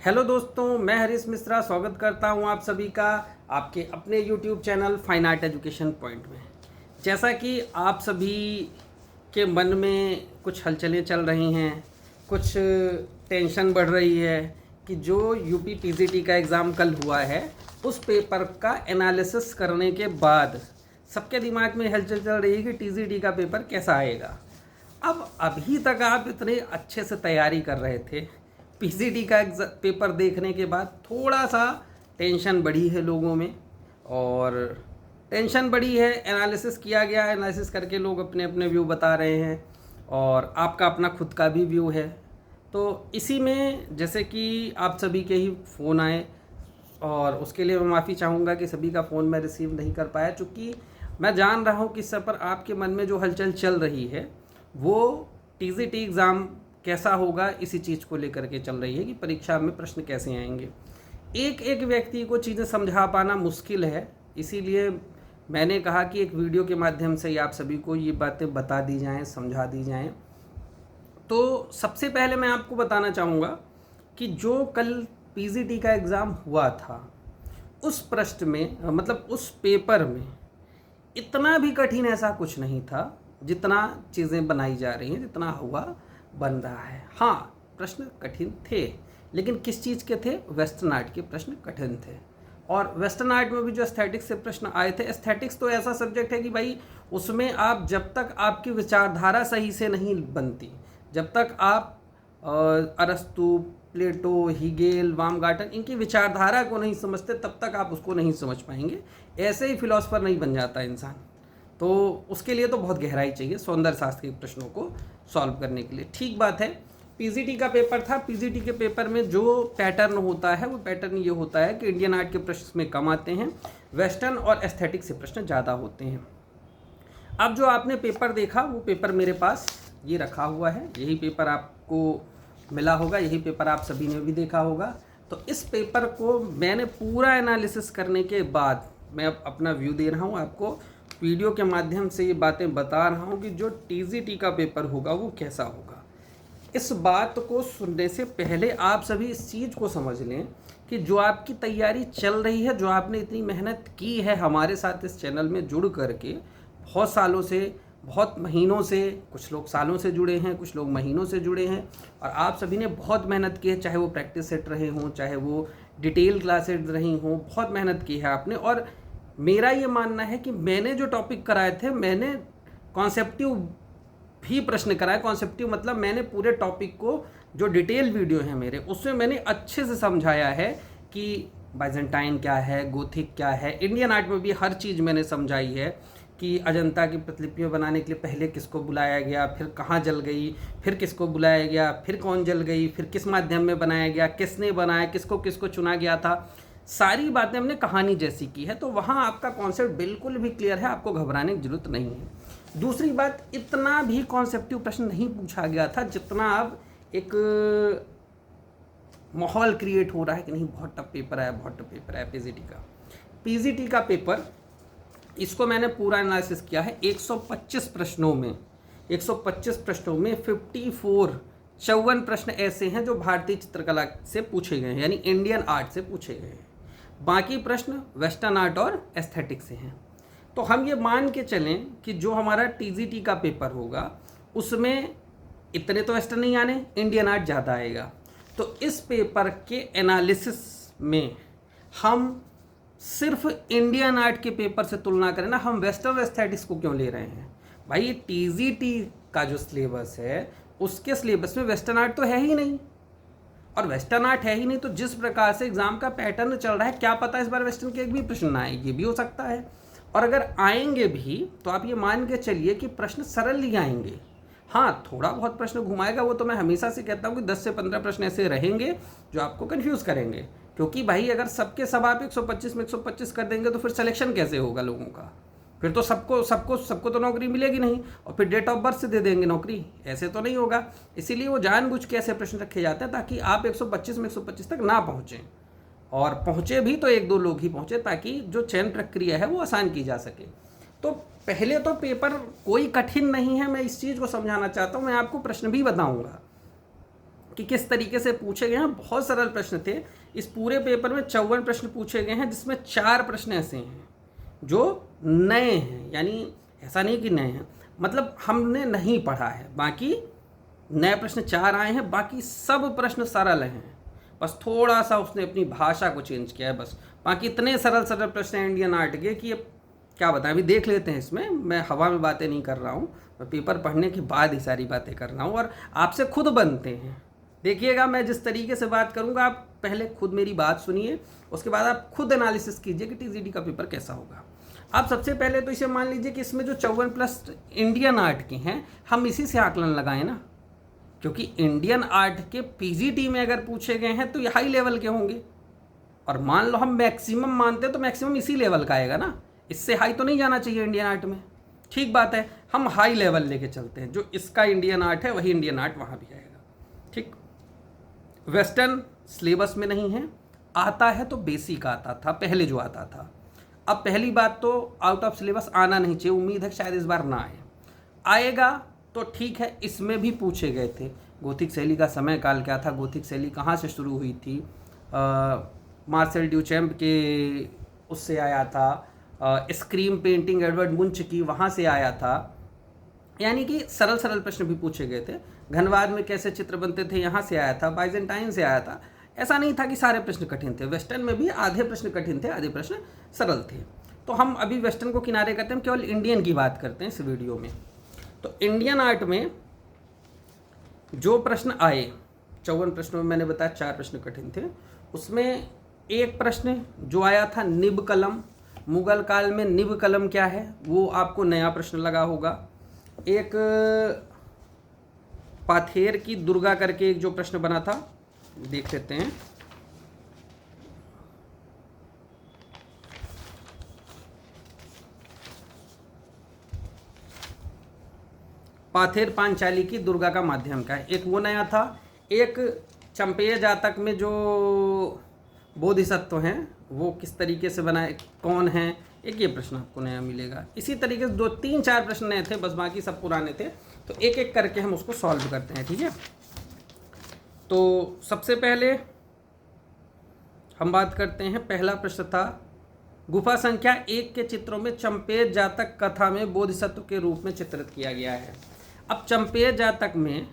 Hello दोस्तों, मैं हरीश मिश्रा स्वागत करता हूं आप सभी का आपके अपने YouTube channel fine art education point में। जैसा कि आप सभी के मन में कुछ हलचलें चल रही हैं, कुछ टेंशन बढ़ रही है कि जो यूपी पीजीटी का एग्ज़ाम कल हुआ है उस पेपर का एनालिसिस करने के बाद सबके दिमाग में हलचल चल रही है कि टीजीटी का पेपर कैसा आएगा। अब अभी तक आप इतने अच्छे से तैयारी कर रहे थे, पीसीटी का पेपर देखने के बाद थोड़ा सा टेंशन बढ़ी है लोगों में। और टेंशन बढ़ी है, एनालिसिस किया गया, एनालिसिस करके लोग अपने अपने व्यू बता रहे हैं और आपका अपना खुद का भी व्यू है। तो इसी में जैसे कि आप सभी के ही फ़ोन आए और उसके लिए मैं माफ़ी चाहूँगा कि सभी का फ़ोन मैं रिसीव नहीं कर पाया, चूँकि मैं जान रहा हूँ कि इस सब पर आपके मन में जो हलचल चल रही है वो टीजीटी एग्ज़ाम कैसा होगा इसी चीज़ को लेकर के चल रही है कि परीक्षा में प्रश्न कैसे आएंगे। एक एक व्यक्ति को चीज़ें समझा पाना मुश्किल है, इसीलिए मैंने कहा कि एक वीडियो के माध्यम से ही आप सभी को ये बातें बता दी जाएं, समझा दी जाएं। तो सबसे पहले मैं आपको बताना चाहूँगा कि जो कल पीजीटी का एग्ज़ाम हुआ था उस प्रश्न में, मतलब उस पेपर में इतना भी कठिन ऐसा कुछ नहीं था जितना चीज़ें बनाई जा रही हैं, जितना हुआ बन रहा है। हाँ, प्रश्न कठिन थे, लेकिन किस चीज़ के थे? वेस्टर्न आर्ट के प्रश्न कठिन थे। और वेस्टर्न आर्ट में भी जो एस्थेटिक्स से प्रश्न आए थे, एस्थेटिक्स तो ऐसा सब्जेक्ट है कि भाई उसमें आप जब तक आपकी विचारधारा सही से नहीं बनती, जब तक आप अरस्तु, प्लेटो, हीगेल, बामगार्टन इनकी विचारधारा को नहीं समझते तब तक आप उसको नहीं समझ पाएंगे। ऐसे ही फिलोसफर नहीं बन जाता इंसान। तो उसके लिए तो बहुत गहराई चाहिए सौंदर्य शास्त्र के प्रश्नों को सॉल्व करने के लिए। ठीक बात है, पीजीटी का पेपर था। पीजीटी के पेपर में जो पैटर्न होता है वो पैटर्न ये होता है कि इंडियन आर्ट के प्रश्न में कम आते हैं, वेस्टर्न और एस्थेटिक से प्रश्न ज़्यादा होते हैं। अब जो आपने पेपर देखा वो पेपर मेरे पास ये रखा हुआ है, यही पेपर आपको मिला होगा, यही पेपर आप सभी ने भी देखा होगा। तो इस पेपर को मैंने पूरा एनालिसिस करने के बाद मैं अब अपना व्यू दे रहा हूँ, आपको वीडियो के माध्यम से ये बातें बता रहा हूँ कि जो टीजीटी का पेपर होगा वो कैसा होगा। इस बात को सुनने से पहले आप सभी इस चीज़ को समझ लें कि जो आपकी तैयारी चल रही है, जो आपने इतनी मेहनत की है हमारे साथ इस चैनल में जुड़ करके, बहुत सालों से, बहुत महीनों से, कुछ लोग सालों से जुड़े हैं, कुछ लोग महीनों से जुड़े हैं, और आप सभी ने बहुत मेहनत की है, चाहे वो प्रैक्टिस सेट रहे हों, चाहे वो डिटेल क्लासेज रही हों, बहुत मेहनत की है आपने। और मेरा ये मानना है कि मैंने जो टॉपिक कराए थे, मैंने कॉन्सेप्टिव भी प्रश्न कराए। कॉन्सेप्टिव मतलब मैंने पूरे टॉपिक को, जो डिटेल वीडियो है मेरे, उसमें मैंने अच्छे से समझाया है कि बाइजेंटाइन क्या है, गोथिक क्या है। इंडियन आर्ट में भी हर चीज़ मैंने समझाई है कि अजंता की प्रतिलिपियाँ बनाने के लिए पहले किसको बुलाया गया, फिर कहाँ जल गई, फिर किसको बुलाया गया, फिर कौन जल गई, फिर किस माध्यम में बनाया गया, किसने बनाया, किसको किसको चुना गया था। सारी बातें हमने कहानी जैसी की है, तो वहाँ आपका कॉन्सेप्ट बिल्कुल भी क्लियर है, आपको घबराने की जरूरत नहीं है। दूसरी बात, इतना भी कॉन्सेप्टिव प्रश्न नहीं पूछा गया था जितना अब एक माहौल क्रिएट हो रहा है कि नहीं बहुत टफ पेपर आया, बहुत टफ पेपर आया पीजीटी का पेपर। इसको मैंने पूरा एनालिसिस किया है। 125 प्रश्नों में 54 प्रश्न ऐसे हैं जो भारतीय चित्रकला से पूछे गए हैं, यानी इंडियन आर्ट से पूछे गए हैं। बाकी प्रश्न वेस्टर्न आर्ट और एस्थेटिक से हैं। तो हम ये मान के चलें कि जो हमारा टीजीटी का पेपर होगा उसमें इतने तो वेस्टर्न नहीं आने, इंडियन आर्ट ज़्यादा आएगा। तो इस पेपर के एनालिसिस में हम सिर्फ इंडियन आर्ट के पेपर से तुलना करें ना, हम वेस्टर्न एस्थेटिक्स को क्यों ले रहे हैं? भाई टीजीटी का जो सिलेबस है उसके सिलेबस में वेस्टर्न आर्ट तो है ही नहीं, और वेस्टर्न आर्ट है ही नहीं तो जिस प्रकार से एग्जाम का पैटर्न चल रहा है, क्या पता इस बार वेस्टर्न के एक भी प्रश्न ना आए, ये भी हो सकता है। और अगर आएंगे भी तो आप ये मान के चलिए कि प्रश्न सरल ही आएंगे। हाँ, थोड़ा बहुत प्रश्न घुमाएगा, वो तो मैं हमेशा से कहता हूँ कि 10 से 15 प्रश्न ऐसे रहेंगे जो आपको कन्फ्यूज़ करेंगे, क्योंकि भाई अगर सबके सब आप 125 में 125 कर देंगे तो फिर सिलेक्शन कैसे होगा लोगों का? फिर तो सबको तो नौकरी मिलेगी नहीं, और फिर डेट ऑफ बर्थ से दे देंगे नौकरी, ऐसे तो नहीं होगा। इसीलिए वो जानबूझ के ऐसे प्रश्न रखे जाते हैं ताकि आप 125 में 125 तक ना पहुँचें, और पहुँचे भी तो 1-2 लोग ही पहुँचे, ताकि जो चयन प्रक्रिया है वो आसान की जा सके। तो पहले तो पेपर कोई कठिन नहीं है, मैं इस चीज़ को समझाना चाहता हूँ। मैं आपको प्रश्न भी बताऊँगा कि किस तरीके से पूछे गए हैं। बहुत सरल प्रश्न थे। इस पूरे पेपर में 54 प्रश्न पूछे गए हैं, जिसमें 4 प्रश्न ऐसे हैं जो नए हैं, यानी ऐसा नहीं कि नए हैं, मतलब हमने नहीं पढ़ा है। बाकी नए प्रश्न 4 आए हैं, बाकी सब प्रश्न सरल हैं, बस थोड़ा सा उसने अपनी भाषा को चेंज किया है बस। बाकी इतने सरल सरल प्रश्न हैं इंडियन आर्ट के कि अब क्या बताएं। अभी देख लेते हैं। इसमें मैं हवा में बातें नहीं कर रहा हूँ, मैं पेपर पढ़ने के बाद ही सारी बातें कर रहा हूँ और आपसे खुद बनते हैं। देखिएगा, मैं जिस तरीके से बात करूँगा, आप पहले खुद मेरी बात सुनिए, उसके बाद आप खुद एनालिसिस कीजिए कि टीजीडी का पेपर कैसा होगा। आप सबसे पहले तो इसे मान लीजिए कि इसमें जो 54 प्लस इंडियन आर्ट के हैं, हम इसी से आकलन लगाएं ना, क्योंकि इंडियन आर्ट के पीजीटी में अगर पूछे गए हैं तो ये हाई लेवल के होंगे, और मान लो हम मैक्सिमम मानते हैं तो मैक्सिमम इसी लेवल का आएगा ना, इससे हाई तो नहीं जाना चाहिए इंडियन आर्ट में। ठीक बात है, हम हाई लेवल लेके चलते हैं, जो इसका इंडियन आर्ट है वही इंडियन आर्ट वहाँ भी आएगा। ठीक, वेस्टर्न सिलेबस में नहीं है, आता है तो बेसिक आता था पहले जो आता था। अब पहली बात तो आउट ऑफ सिलेबस आना नहीं चाहिए, उम्मीद है शायद इस बार ना आए। आएगा तो ठीक है, इसमें भी पूछे गए थे गोथिक शैली का समय काल क्या था, गोथिक शैली कहाँ से शुरू हुई थी, मार्सेल ड्यूचैम्प के उससे आया था, स्क्रीम पेंटिंग एडवर्ड मुंच की वहाँ से आया था, यानी कि सरल सरल प्रश्न भी पूछे गए थे। घनवाद में कैसे चित्र बनते थे यहाँ से आया था, बाइजेंटाइन से आया था। ऐसा नहीं था कि सारे प्रश्न कठिन थे, वेस्टर्न में भी आधे प्रश्न कठिन थे, आधे प्रश्न सरल थे। तो हम अभी वेस्टर्न को किनारे करते हैं, केवल इंडियन की बात करते हैं इस वीडियो में। तो इंडियन आर्ट में जो प्रश्न आए, 54 प्रश्नों में मैंने बताया 4 प्रश्न कठिन थे। उसमें एक प्रश्न जो आया था निब कलम, मुगल काल में निब कलम क्या है, वो आपको नया प्रश्न लगा होगा। एक पाथेर की दुर्गा करके एक जो प्रश्न बना था, देख लेते हैं। पाथेर पांचाली की दुर्गा का माध्यम का है, एक वो नया था। एक चंपेय जातक में जो बोधिसत्व हैं वो किस तरीके से बनाए, कौन है, एक ये प्रश्न आपको नया मिलेगा। इसी तरीके से 2-3-4 प्रश्न नए थे, बस बाकी सब पुराने थे। तो एक एक करके हम उसको सॉल्व करते हैं, ठीक है। तो सबसे पहले हम बात करते हैं, पहला प्रश्न था गुफा संख्या 1 के चित्रों में चंपेय जातक कथा में बोधिसत्व के रूप में चित्रित किया गया है। अब चंपेय जातक में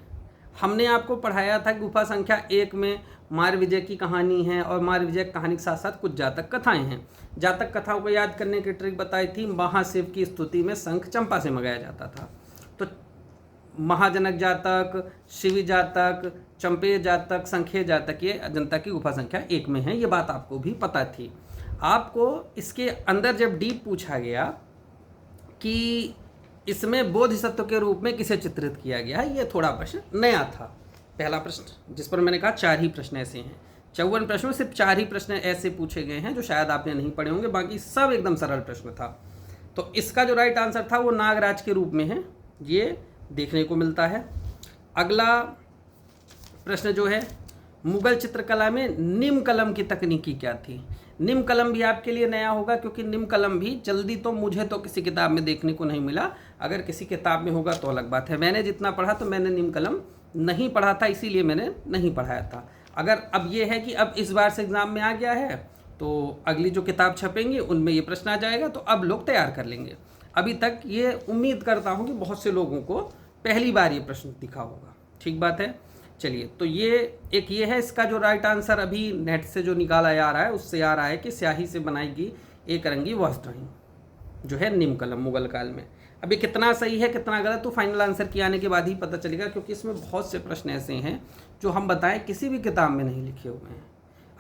हमने आपको पढ़ाया था गुफा संख्या 1 में मार विजय की कहानी है, और मार विजय कहानी के साथ साथ कुछ जातक कथाएं हैं। जातक कथाओं को याद करने की ट्रिक बताई थी, महाशिव की स्तुति में शंख चंपा से मंगाया जाता था। तो महाजनक जातक, शिवी जातक, चंपेय जातक, संख्य जातक, ये अजंता की गुफा संख्या 1 में है, ये बात आपको भी पता थी। आपको इसके अंदर जब डीप पूछा गया कि इसमें बोधिसत्व के रूप में किसे चित्रित किया गया है, ये थोड़ा प्रश्न नया था। पहला प्रश्न जिस पर मैंने कहा 4 ही प्रश्न ऐसे हैं, 54 प्रश्नों में सिर्फ 4 ही प्रश्न ऐसे पूछे गए हैं जो शायद आपने नहीं पढ़े होंगे, बाकी सब एकदम सरल प्रश्न था। तो इसका जो राइट आंसर था वो नागराज के रूप में है, ये देखने को मिलता है। अगला प्रश्न जो है, मुगल चित्रकला में निम कलम की तकनीकी क्या थी। निम कलम भी आपके लिए नया होगा, क्योंकि निम कलम भी जल्दी तो मुझे तो किसी किताब में देखने को नहीं मिला, अगर किसी किताब में होगा तो अलग बात है। मैंने जितना पढ़ा तो मैंने निम कलम नहीं पढ़ा था, इसीलिए मैंने नहीं पढ़ाया था। अगर अब ये है कि अब इस बार से एग्ज़ाम में आ गया है तो अगली जो किताब छपेंगी उनमें ये प्रश्न आ जाएगा, तो अब लोग तैयार कर लेंगे। अभी तक ये उम्मीद करता हूँ कि बहुत से लोगों को पहली बार ये प्रश्न दिखा होगा, ठीक बात है। चलिए, तो ये एक ये है इसका जो राइट आंसर अभी नेट से जो निकाला जा रहा है उससे आ रहा है कि स्याही से बनाई गई एक रंगी वस्त्रहीन जो है निम कलम मुगल काल में। अभी कितना सही है कितना गलत तो फाइनल आंसर के आने के बाद ही पता चलेगा, क्योंकि इसमें बहुत से प्रश्न ऐसे हैं जो हम बताएं किसी भी किताब में नहीं लिखे हुए हैं।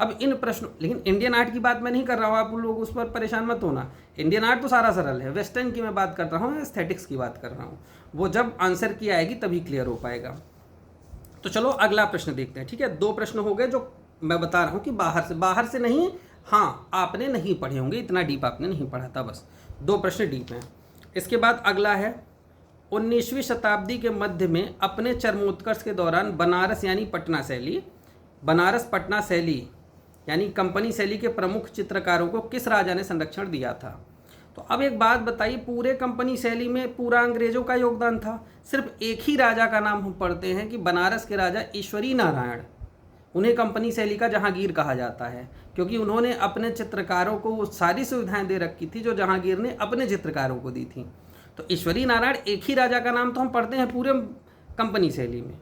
अब इन प्रश्नों, लेकिन इंडियन आर्ट की बात मैं नहीं कर रहा हूँ, आप लोग उस पर परेशान मत होना। इंडियन आर्ट तो सारा सरल है, वेस्टर्न की मैं बात कर रहा हूँ, एस्थेटिक्स की बात कर रहा हूँ, वो जब आंसर की आएगी तभी क्लियर हो पाएगा। तो चलो अगला प्रश्न देखते हैं, ठीक है। 2 प्रश्न हो गए जो मैं बता रहा हूँ कि बाहर से नहीं, हाँ आपने नहीं पढ़े होंगे, इतना डीप आपने नहीं पढ़ा था, बस 2 प्रश्न डीप हैं। इसके बाद अगला है 19वीं शताब्दी के मध्य में अपने चरमोत्कर्ष के दौरान बनारस यानी पटना शैली, बनारस पटना शैली यानी कंपनी शैली के प्रमुख चित्रकारों को किस राजा ने संरक्षण दिया था। तो अब एक बात बताइए, पूरे कंपनी शैली में पूरा अंग्रेजों का योगदान था। सिर्फ एक ही राजा का नाम हम पढ़ते हैं कि बनारस के राजा ईश्वरी नारायण, उन्हें कंपनी शैली का जहांगीर कहा जाता है, क्योंकि उन्होंने अपने चित्रकारों को वो सारी सुविधाएं दे रखी थी जो जहांगीर ने अपने चित्रकारों को दी थी। तो ईश्वरी नारायण एक ही राजा का नाम तो हम पढ़ते हैं पूरे कंपनी शैली में,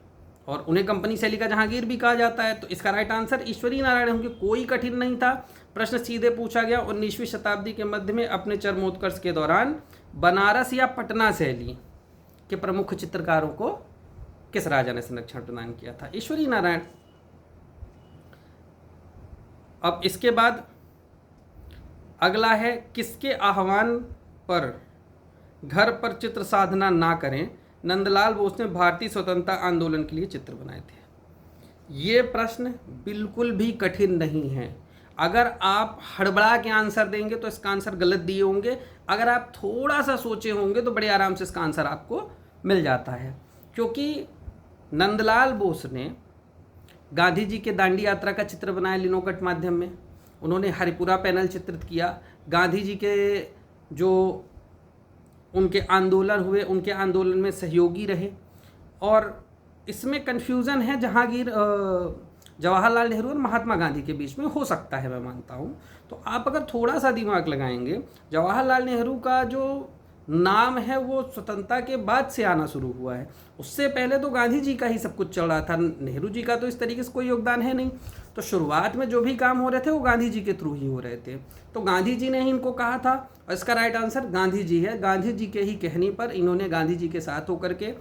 और उन्हें कंपनी शैली का जहांगीर भी कहा जाता है। तो इसका राइट आंसर ईश्वरी नारायण होंगे। कोई कठिन नहीं था, प्रश्न सीधे पूछा गया। 19वीं शताब्दी के मध्य में अपने चरमोत्कर्ष के दौरान बनारस या पटना शैली के प्रमुख चित्रकारों को किस राजा ने संरक्षण प्रदान किया था? ईश्वरी नारायण। अब इसके बाद अगला है, किसके आह्वान पर घर पर चित्र साधना ना करें, नंदलाल बोस ने भारतीय स्वतंत्रता आंदोलन के लिए चित्र बनाए थे? ये प्रश्न बिल्कुल भी कठिन नहीं है। अगर आप हड़बड़ा के आंसर देंगे तो इसका आंसर गलत दिए होंगे, अगर आप थोड़ा सा सोचे होंगे तो बड़े आराम से इसका आंसर आपको मिल जाता है। क्योंकि नंदलाल बोस ने गांधी जी के दांडी यात्रा का चित्र बनाया लिनोकट माध्यम में, उन्होंने हरिपुरा पैनल चित्रित किया, गांधी जी के जो उनके आंदोलन हुए उनके आंदोलन में सहयोगी रहे। और इसमें कन्फ्यूज़न है जवाहरलाल नेहरू और महात्मा गांधी के बीच में, हो सकता है, मैं मानता हूँ। तो आप अगर थोड़ा सा दिमाग लगाएंगे, जवाहरलाल नेहरू का जो नाम है वो स्वतंत्रता के बाद से आना शुरू हुआ है, उससे पहले तो गांधी जी का ही सब कुछ चल रहा था। नेहरू जी का तो इस तरीके से कोई योगदान है नहीं। तो शुरुआत में जो भी काम हो रहे थे वो गांधी जी के थ्रू ही हो रहे थे, तो गांधी जी ने ही इनको कहा था, और इसका राइट आंसर गांधी जी है। गांधी जी के ही कहने पर इन्होंने गांधी जी के साथ होकर के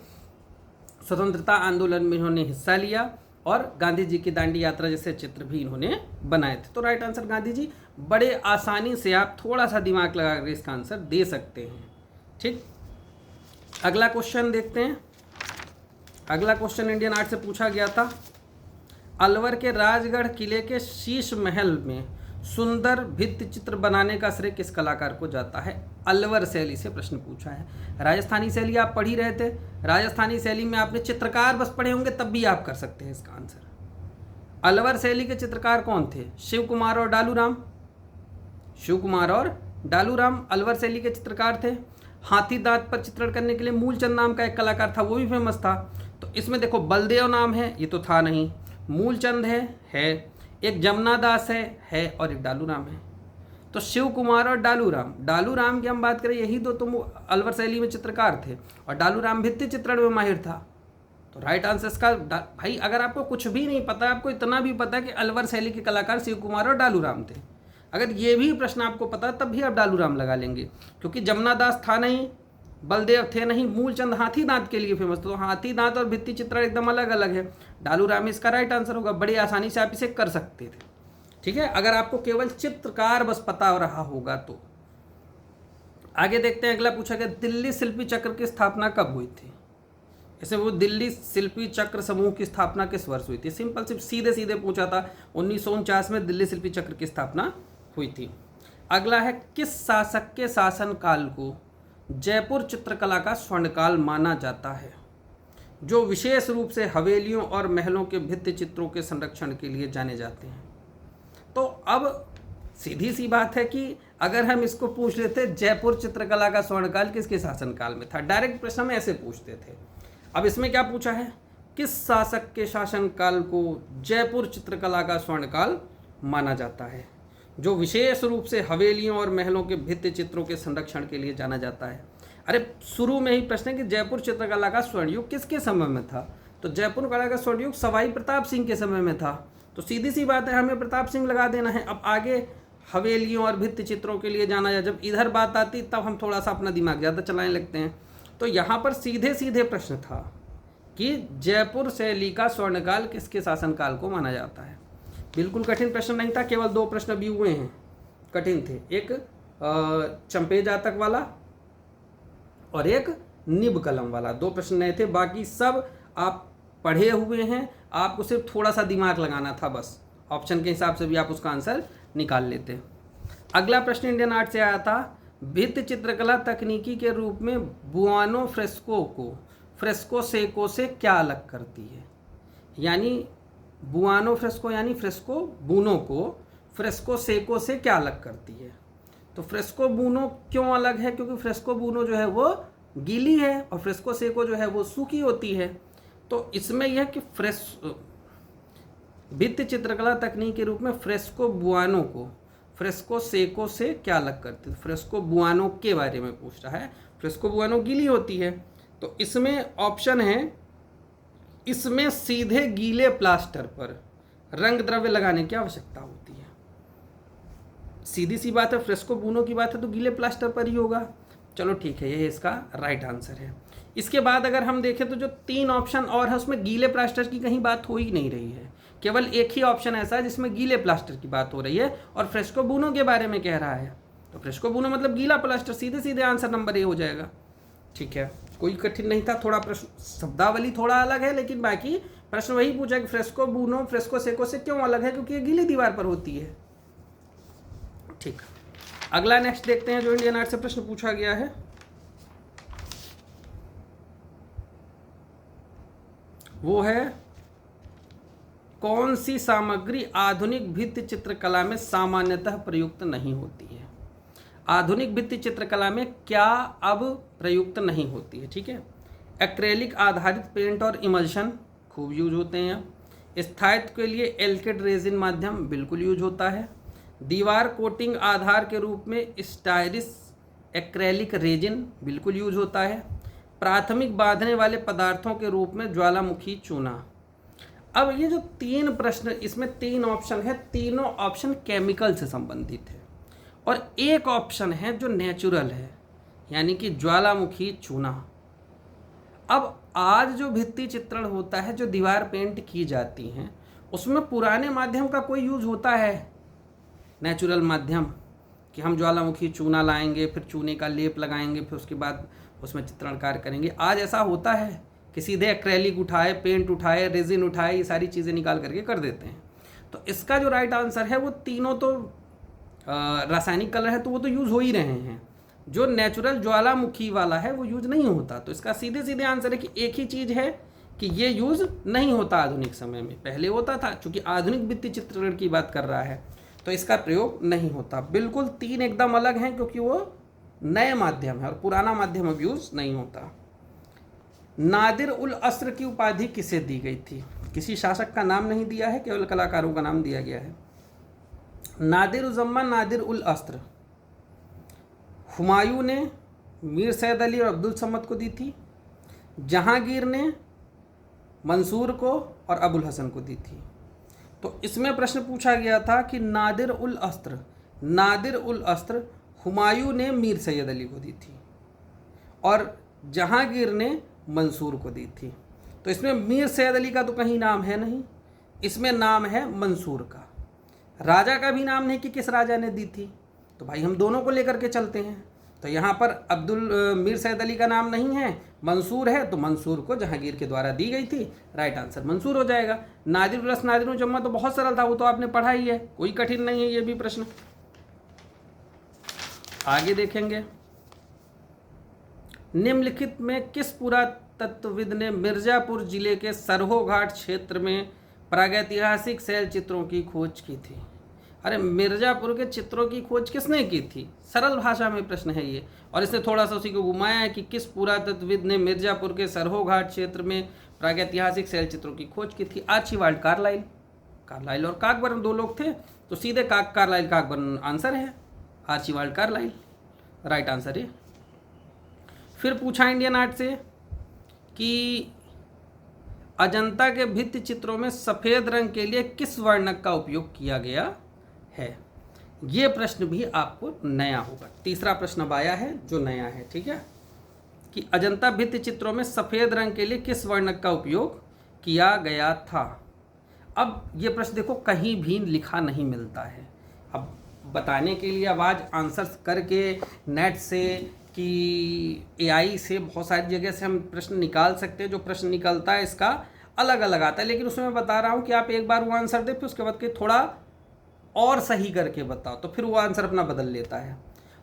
स्वतंत्रता आंदोलन में इन्होंने हिस्सा लिया, और गांधी जी की दांडी यात्रा जैसे चित्र भी इन्होंने बनाए थे। तो राइट आंसर गांधी जी। बड़े आसानी से आप थोड़ा सा दिमाग लगा कर इसका आंसर दे सकते हैं। ठीक, अगला क्वेश्चन देखते हैं। अगला क्वेश्चन इंडियन आर्ट से पूछा गया था, अलवर के राजगढ़ किले के शीश महल में सुंदर भित्ति चित्र बनाने का श्रेय किस कलाकार को जाता है? अलवर शैली से प्रश्न पूछा है। राजस्थानी शैली आप पढ़ ही रहे थे, राजस्थानी शैली में आपने चित्रकार बस पढ़े होंगे, तब भी आप कर सकते हैं इसका आंसर। अलवर शैली के चित्रकार कौन थे? शिव कुमार और डालूराम। शिव कुमार और डालूराम अलवर शैली के चित्रकार थे। हाथी दांत पर चित्रण करने के लिए मूलचंद नाम का एक कलाकार था, वो भी फेमस था। तो इसमें देखो, बलदेव नाम है, ये तो था नहीं, मूलचंद है, एक जमुना दास है और एक डालूराम है। तो शिव कुमार और डालूराम की हम बात करें, यही दो तुम अलवर शैली में चित्रकार थे, और डालूराम भित्ति चित्रण में माहिर था। तो राइट आंसर इसका भाई, अगर आपको कुछ भी नहीं पता, आपको इतना भी पता है कि अलवर शैली के कलाकार शिव कुमार और डालूराम थे, अगर ये भी प्रश्न आपको पता तब भी आप डालूराम लगा लेंगे, क्योंकि जमुना दास था नहीं, बलदेव थे नहीं, मूलचंद हाथी दांत के लिए फेमस। तो हाथी दांत और भित्ति चित्रण एकदम अलग अलग है। डालूराम इसका राइट आंसर होगा। बड़ी आसानी से आप इसे कर सकते थे। ठीक है, अगर आपको केवल चित्रकार बस पता रहा होगा तो। आगे देखते हैं, अगला पूछा गया, दिल्ली शिल्पी चक्र की स्थापना कब हुई थी? इसे वो दिल्ली शिल्पी चक्र समूह की स्थापना किस वर्ष हुई थी? सिंपल सिर्फ सीधे सीधे पूछा था, 1949 में दिल्ली शिल्पी चक्र की स्थापना हुई थी। अगला है, किस शासक के शासनकाल को जयपुर चित्रकला का स्वर्णकाल माना जाता है, जो विशेष रूप से हवेलियों और महलों के भित्ति चित्रों के संरक्षण के लिए जाने जाते हैं? तो अब सीधी सी बात है कि अगर हम इसको पूछ लेते जयपुर चित्रकला का स्वर्णकाल किसके शासनकाल में था, डायरेक्ट प्रश्न में ऐसे पूछते थे। अब इसमें क्या पूछा है, किस शासक के शासनकाल को जयपुर चित्रकला का स्वर्णकाल माना जाता है, जो विशेष रूप से हवेलियों और महलों के भित्ति चित्रों के संरक्षण के लिए जाना जाता है? अरे शुरू में ही प्रश्न है कि जयपुर चित्रकला का स्वर्ण युग किसके समय में था? तो जयपुर कला का स्वर्ण युग सवाई प्रताप सिंह के समय में था। तो सीधी सी बात है, हमें प्रताप सिंह लगा देना है। अब आगे हवेलियों और भित्ति चित्रों के लिए जाना है, जब इधर बात आती तब हम थोड़ा सा अपना दिमाग ज़्यादा चलाने लगते हैं। तो यहाँ पर सीधे सीधे प्रश्न था कि जयपुर शैली का स्वर्णकाल किसके शासनकाल को माना जाता है। बिल्कुल कठिन प्रश्न नहीं था, केवल दो प्रश्न भी हुए हैं कठिन थे, एक चंपे जातक वाला और एक निब कलम वाला, दो प्रश्न नए थे। बाकी सब आप पढ़े हुए हैं, आपको सिर्फ थोड़ा सा दिमाग लगाना था बस, ऑप्शन के हिसाब से भी आप उसका आंसर निकाल लेते। अगला प्रश्न इंडियन आर्ट से आया था, भित्ति चित्रकला तकनीकी के रूप में बुआनो फ्रेस्को को फ्रेस्को सेको से क्या अलग करती है? यानी बुआनो फ्रेस्को यानी फ्रेस्को बूनो को फ्रेस्को सेको से क्या अलग करती है? तो फ्रेस्को बूनो क्यों अलग है? क्योंकि फ्रेस्को बूनो जो है वो गीली है और फ्रेस्को सेको जो है वो सूखी होती है। तो इसमें यह कि भित्ति चित्रकला तकनीक के रूप में फ्रेस्को बुआनो को फ्रेस्को सेको से क्या अलग करती है? फ्रेस्को बुआनो के बारे में पूछ रहा है। फ्रेस्को बुआनो गीली होती है, तो इसमें ऑप्शन है, इसमें सीधे गीले प्लास्टर पर रंग द्रव्य लगाने की आवश्यकता होती है। सीधी सी बात है, फ्रेस्को बूनो की बात है तो गीले प्लास्टर पर ही होगा। चलो ठीक है, ये इसका राइट आंसर है। इसके बाद अगर हम देखें तो जो 3 ऑप्शन और है उसमें गीले प्लास्टर की कहीं बात हो ही नहीं रही है। केवल एक ही ऑप्शन ऐसा है जिसमें गीले प्लास्टर की बात हो रही है और फ्रेस्को बूनो के बारे में कह रहा है। तो फ्रेस्को बूनो मतलब गीला प्लास्टर, सीधे सीधे आंसर नंबर ए हो जाएगा। ठीक है, कोई कठिन नहीं था। थोड़ा प्रश्न शब्दावली थोड़ा अलग है, लेकिन बाकी प्रश्न वही पूछा कि फ्रेस्को बूनो फ्रेस्को सेको से क्यों अलग है? क्योंकि ये गीली दीवार पर होती है। ठीक, अगला नेक्स्ट देखते हैं जो इंडियन आर्ट से प्रश्न पूछा गया है। वो है, कौन सी सामग्री आधुनिक भित्ति चित्रकला में सामान्यतः प्रयुक्त नहीं होती है? आधुनिक भित्ति चित्रकला में क्या अब प्रयुक्त नहीं होती है? ठीक है, एक्रेलिक आधारित पेंट और इमल्शन खूब यूज होते हैं। स्थायित्व के लिए एल्केड रेजिन माध्यम बिल्कुल यूज होता है। दीवार कोटिंग आधार के रूप में स्टायरिस एक्रेलिक रेजिन बिल्कुल यूज होता है। प्राथमिक बांधने वाले पदार्थों के रूप में ज्वालामुखी चूना। अब ये जो 3 प्रश्न, इसमें 3 ऑप्शन है, तीनों ऑप्शन केमिकल से संबंधित है और एक ऑप्शन है जो नेचुरल है, यानी कि ज्वालामुखी चूना। अब आज जो भित्ति चित्रण होता है, जो दीवार पेंट की जाती हैं, उसमें पुराने माध्यम का कोई यूज होता है? नेचुरल माध्यम, कि हम ज्वालामुखी चूना लाएंगे, फिर चूने का लेप लगाएंगे, फिर उसके बाद उसमें चित्रण कार्य करेंगे। आज ऐसा होता है कि सीधे एक्रेलिक उठाए, पेंट उठाए, रेजिन उठाए, ये सारी चीज़ें निकाल करके कर देते हैं। तो इसका जो राइट आंसर है वो तीनों तो रासायनिक कलर है, तो वो तो यूज़ हो ही रहे हैं। जो नेचुरल ज्वालामुखी वाला है वो यूज नहीं होता। तो इसका सीधे सीधे आंसर है कि एक ही चीज़ है कि ये यूज़ नहीं होता आधुनिक समय में। पहले होता था, चूँकि आधुनिक भित्ति चित्रण की बात कर रहा है तो इसका प्रयोग नहीं होता। बिल्कुल 3 एकदम अलग हैं, क्योंकि वो नए माध्यम है और पुराना माध्यम अब यूज़ नहीं होता। नादिर उल अस्र की उपाधि किसे दी गई थी? किसी शासक का नाम नहीं दिया है, केवल कलाकारों का नाम दिया गया है। नादिर उज़्ज़मान नादिर उल अस्र हुमायूं ने मीर सैयद अली और अब्दुल समद को दी थी। जहांगीर ने मंसूर को और अबुल हसन को दी थी। तो इसमें प्रश्न पूछा गया था कि नादिर उल अस्र हुमायूं ने मीर सैयद अली को दी थी और जहांगीर ने मंसूर को दी थी। तो इसमें मीर सैयद अली का तो कहीं नाम है नहीं, इसमें नाम है मंसूर का। राजा का भी नाम नहीं कि किस राजा ने दी थी, तो भाई हम दोनों को लेकर के चलते हैं। तो यहाँ पर मीर सैयद अली का नाम नहीं है, मंसूर है, तो मंसूर को जहांगीर के द्वारा दी गई थी। राइट आंसर मंसूर हो जाएगा। नादिर प्लस नादिर जम्मा तो बहुत सरल था, वो तो आपने पढ़ा ही है, कोई कठिन नहीं है ये भी प्रश्न। आगे देखेंगे, निम्नलिखित में किस पुरातत्वविद ने मिर्जापुर जिले के सरहो घाट क्षेत्र में प्रागैतिहासिक शैल चित्रों की खोज की थी? अरे मिर्जापुर के चित्रों की खोज किसने की थी? सरल भाषा में प्रश्न है ये, और इसने थोड़ा सा उसी को घुमाया है कि किस पुरातत्वविद ने मिर्जापुर के सरहो घाट क्षेत्र में प्रागैतिहासिक शैल चित्रों की खोज की थी? आर्चिबाल्ड कार्लाइल और काकबर्न 2 लोग थे, तो सीधे कार्लाइल काकबर्न आंसर है। आर्चिबाल्ड कार्लाइल राइट आंसर है। फिर पूछा इंडियन आर्ट से कि अजंता के भित्ति चित्रों में सफ़ेद रंग के लिए किस वर्णक का उपयोग किया गया है? ये प्रश्न भी आपको नया होगा। तीसरा प्रश्न अब आया है जो नया है, ठीक है, कि अजंता भित्ति चित्रों में सफ़ेद रंग के लिए किस वर्णक का उपयोग किया गया था? अब ये प्रश्न देखो कहीं भी लिखा नहीं मिलता है। अब बताने के लिए अब आज आंसर्स करके नेट से कि एआई से बहुत सारी जगह से हम प्रश्न निकाल सकते हैं। जो प्रश्न निकलता है इसका अलग अलग आता है, लेकिन उसमें मैं बता रहा हूँ कि आप एक बार वो आंसर दे, फिर उसके बाद के थोड़ा और सही करके बताओ, तो फिर वो आंसर अपना बदल लेता है।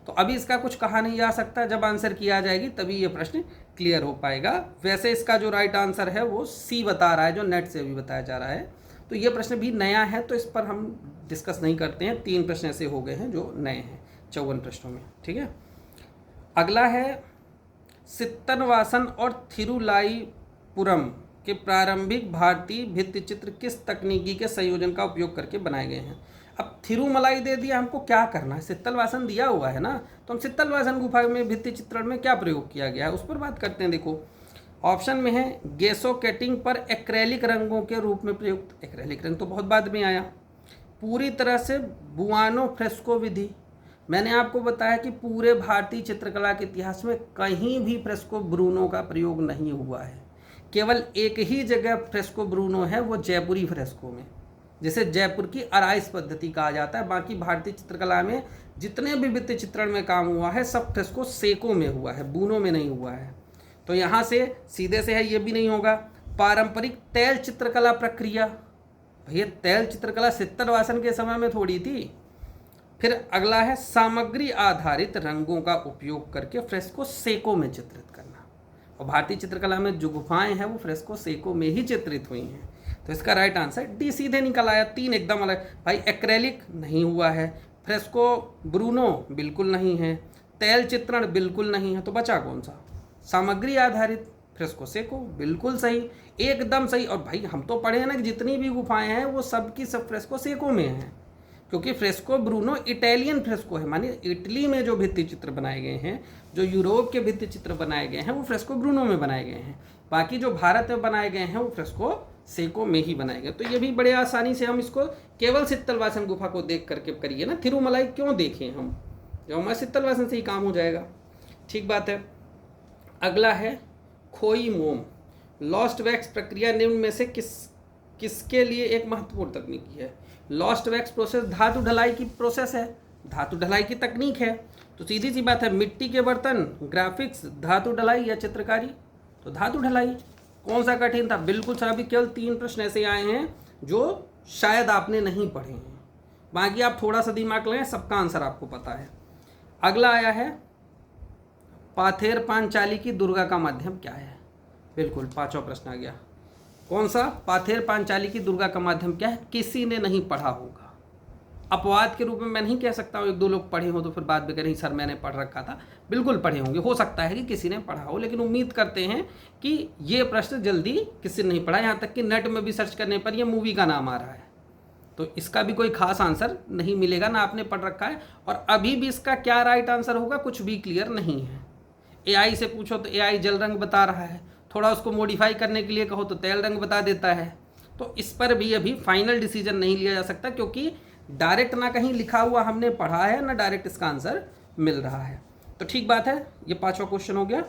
तो अभी इसका कुछ कहा नहीं जा सकता, जब आंसर किया जाएगी तभी ये प्रश्न क्लियर हो पाएगा। वैसे इसका जो राइट आंसर है वो सी बता रहा है, जो नेट से भी बताया जा रहा है। तो ये प्रश्न भी नया है, तो इस पर हम डिस्कस नहीं करते हैं। 3 प्रश्न ऐसे हो गए हैं जो नए हैं। 54 प्रश्नों में, ठीक है। अगला है सित्तनवासन और थिरुलाईपुरम के प्रारंभिक भारतीय भित्ति चित्र किस तकनीकी के संयोजन का उपयोग करके बनाए गए हैं। अब थिरुमलाई दे दिया, हमको क्या करना है, सित्तलवासन दिया हुआ है ना, तो हम सित्तलवासन गुफा में भित्ति चित्रण में क्या प्रयोग किया गया है उस पर बात करते हैं। देखो ऑप्शन में है गेसोकेटिंग पर एक्रेलिक रंगों के रूप में प्रयुक्त, एक्रेलिक रंग तो बहुत बाद में आया। पूरी तरह से बुआनो फ्रेस्को विधि, मैंने आपको बताया कि पूरे भारतीय चित्रकला के इतिहास में कहीं भी फ्रेस्को ब्रूनो का प्रयोग नहीं हुआ है, केवल एक ही जगह फ्रेस्को ब्रूनो है, वो जयपुरी फ्रेस्को में, जिसे जयपुर की आराइस पद्धति कहा जाता है। बाकी भारतीय चित्रकला में जितने भी भित्ति चित्रण में काम हुआ है सब फ्रेस्को सेको में हुआ है, ब्रूनो में नहीं हुआ है। तो यहाँ से सीधे से है, ये भी नहीं होगा। पारंपरिक तैल चित्रकला प्रक्रिया, भैया तैल चित्रकला सित्तनवासन के समय में थोड़ी थी। फिर अगला है सामग्री आधारित रंगों का उपयोग करके फ्रेस्को सेको में चित्रित करना, और भारतीय चित्रकला में जो गुफाएं हैं वो फ्रेस्को सेको में ही चित्रित हुई हैं। तो इसका राइट आंसर डी सीधे निकल आया, 3 एकदम अलग। भाई एक्रेलिक नहीं हुआ है, फ्रेस्को ब्रूनो बिल्कुल नहीं है, तैल चित्रण बिल्कुल नहीं है, तो बचा कौन सा, सामग्री आधारित फ्रेस्को सेको, बिल्कुल सही, एकदम सही। और भाई हम तो पढ़े हैं ना कि जितनी भी गुफाएं हैं वो सब की सब फ्रेस्को सेको में हैं, क्योंकि फ्रेस्को ब्रूनो इटालियन फ्रेस्को है, मानिए इटली में जो भित्ति चित्र बनाए गए हैं, जो यूरोप के भित्ति चित्र बनाए गए हैं वो फ्रेस्को ब्रूनो में बनाए गए हैं। बाकी जो भारत में बनाए गए हैं वो फ्रेस्को सेको में ही बनाए गए। तो ये भी बड़े आसानी से हम इसको केवल सित्तलवासन गुफा को देख करके करिए ना, थिरुमलाई क्यों देखें हम, जो हमारे सित्तलवासन से ही काम हो जाएगा, ठीक बात है। अगला है खोई मोम, लॉस्ट वैक्स प्रक्रिया निम्न में से किसके लिए एक महत्वपूर्ण तकनीकी है। लॉस्ट वैक्स प्रोसेस धातु ढलाई की प्रोसेस है, धातु ढलाई की तकनीक है। तो सीधी सी बात है, मिट्टी के बर्तन, ग्राफिक्स, धातु ढलाई या चित्रकारी, तो धातु ढलाई। कौन सा कठिन था, बिल्कुल सर, अभी केवल 3 प्रश्न ऐसे आए हैं जो शायद आपने नहीं पढ़े हैं, बाकी आप थोड़ा सा दिमाग लगाएं, सबका आंसर आपको पता है। अगला आया है पाथेर पांचाली की दुर्गा का माध्यम क्या है, बिल्कुल 5वां प्रश्न आ गया। कौन सा, पाथेर पांचाली की दुर्गा का माध्यम क्या है, किसी ने नहीं पढ़ा होगा। अपवाद के रूप में मैं नहीं कह सकता हूँ 1-2 लोग पढ़े हो तो फिर बाद में करें सर मैंने पढ़ रखा था, बिल्कुल पढ़े होंगे, हो सकता है कि किसी ने पढ़ा हो, लेकिन उम्मीद करते हैं कि ये प्रश्न जल्दी किसी ने नहीं पढ़ा। यहाँ तक कि नेट में भी सर्च करने पर ये मूवी का नाम आ रहा है, तो इसका भी कोई खास आंसर नहीं मिलेगा ना, आपने पढ़ रखा है। और अभी भी इसका क्या राइट आंसर होगा कुछ भी क्लियर नहीं है। AI से पूछो तो AI जल रंग बता रहा है, थोड़ा उसको मॉडिफाई करने के लिए कहो तो तेल रंग बता देता है। तो इस पर भी अभी फाइनल डिसीजन नहीं लिया जा सकता, क्योंकि डायरेक्ट ना कहीं लिखा हुआ हमने पढ़ा है ना डायरेक्ट इसका आंसर मिल रहा है। तो ठीक बात है, ये 5वां क्वेश्चन हो गया,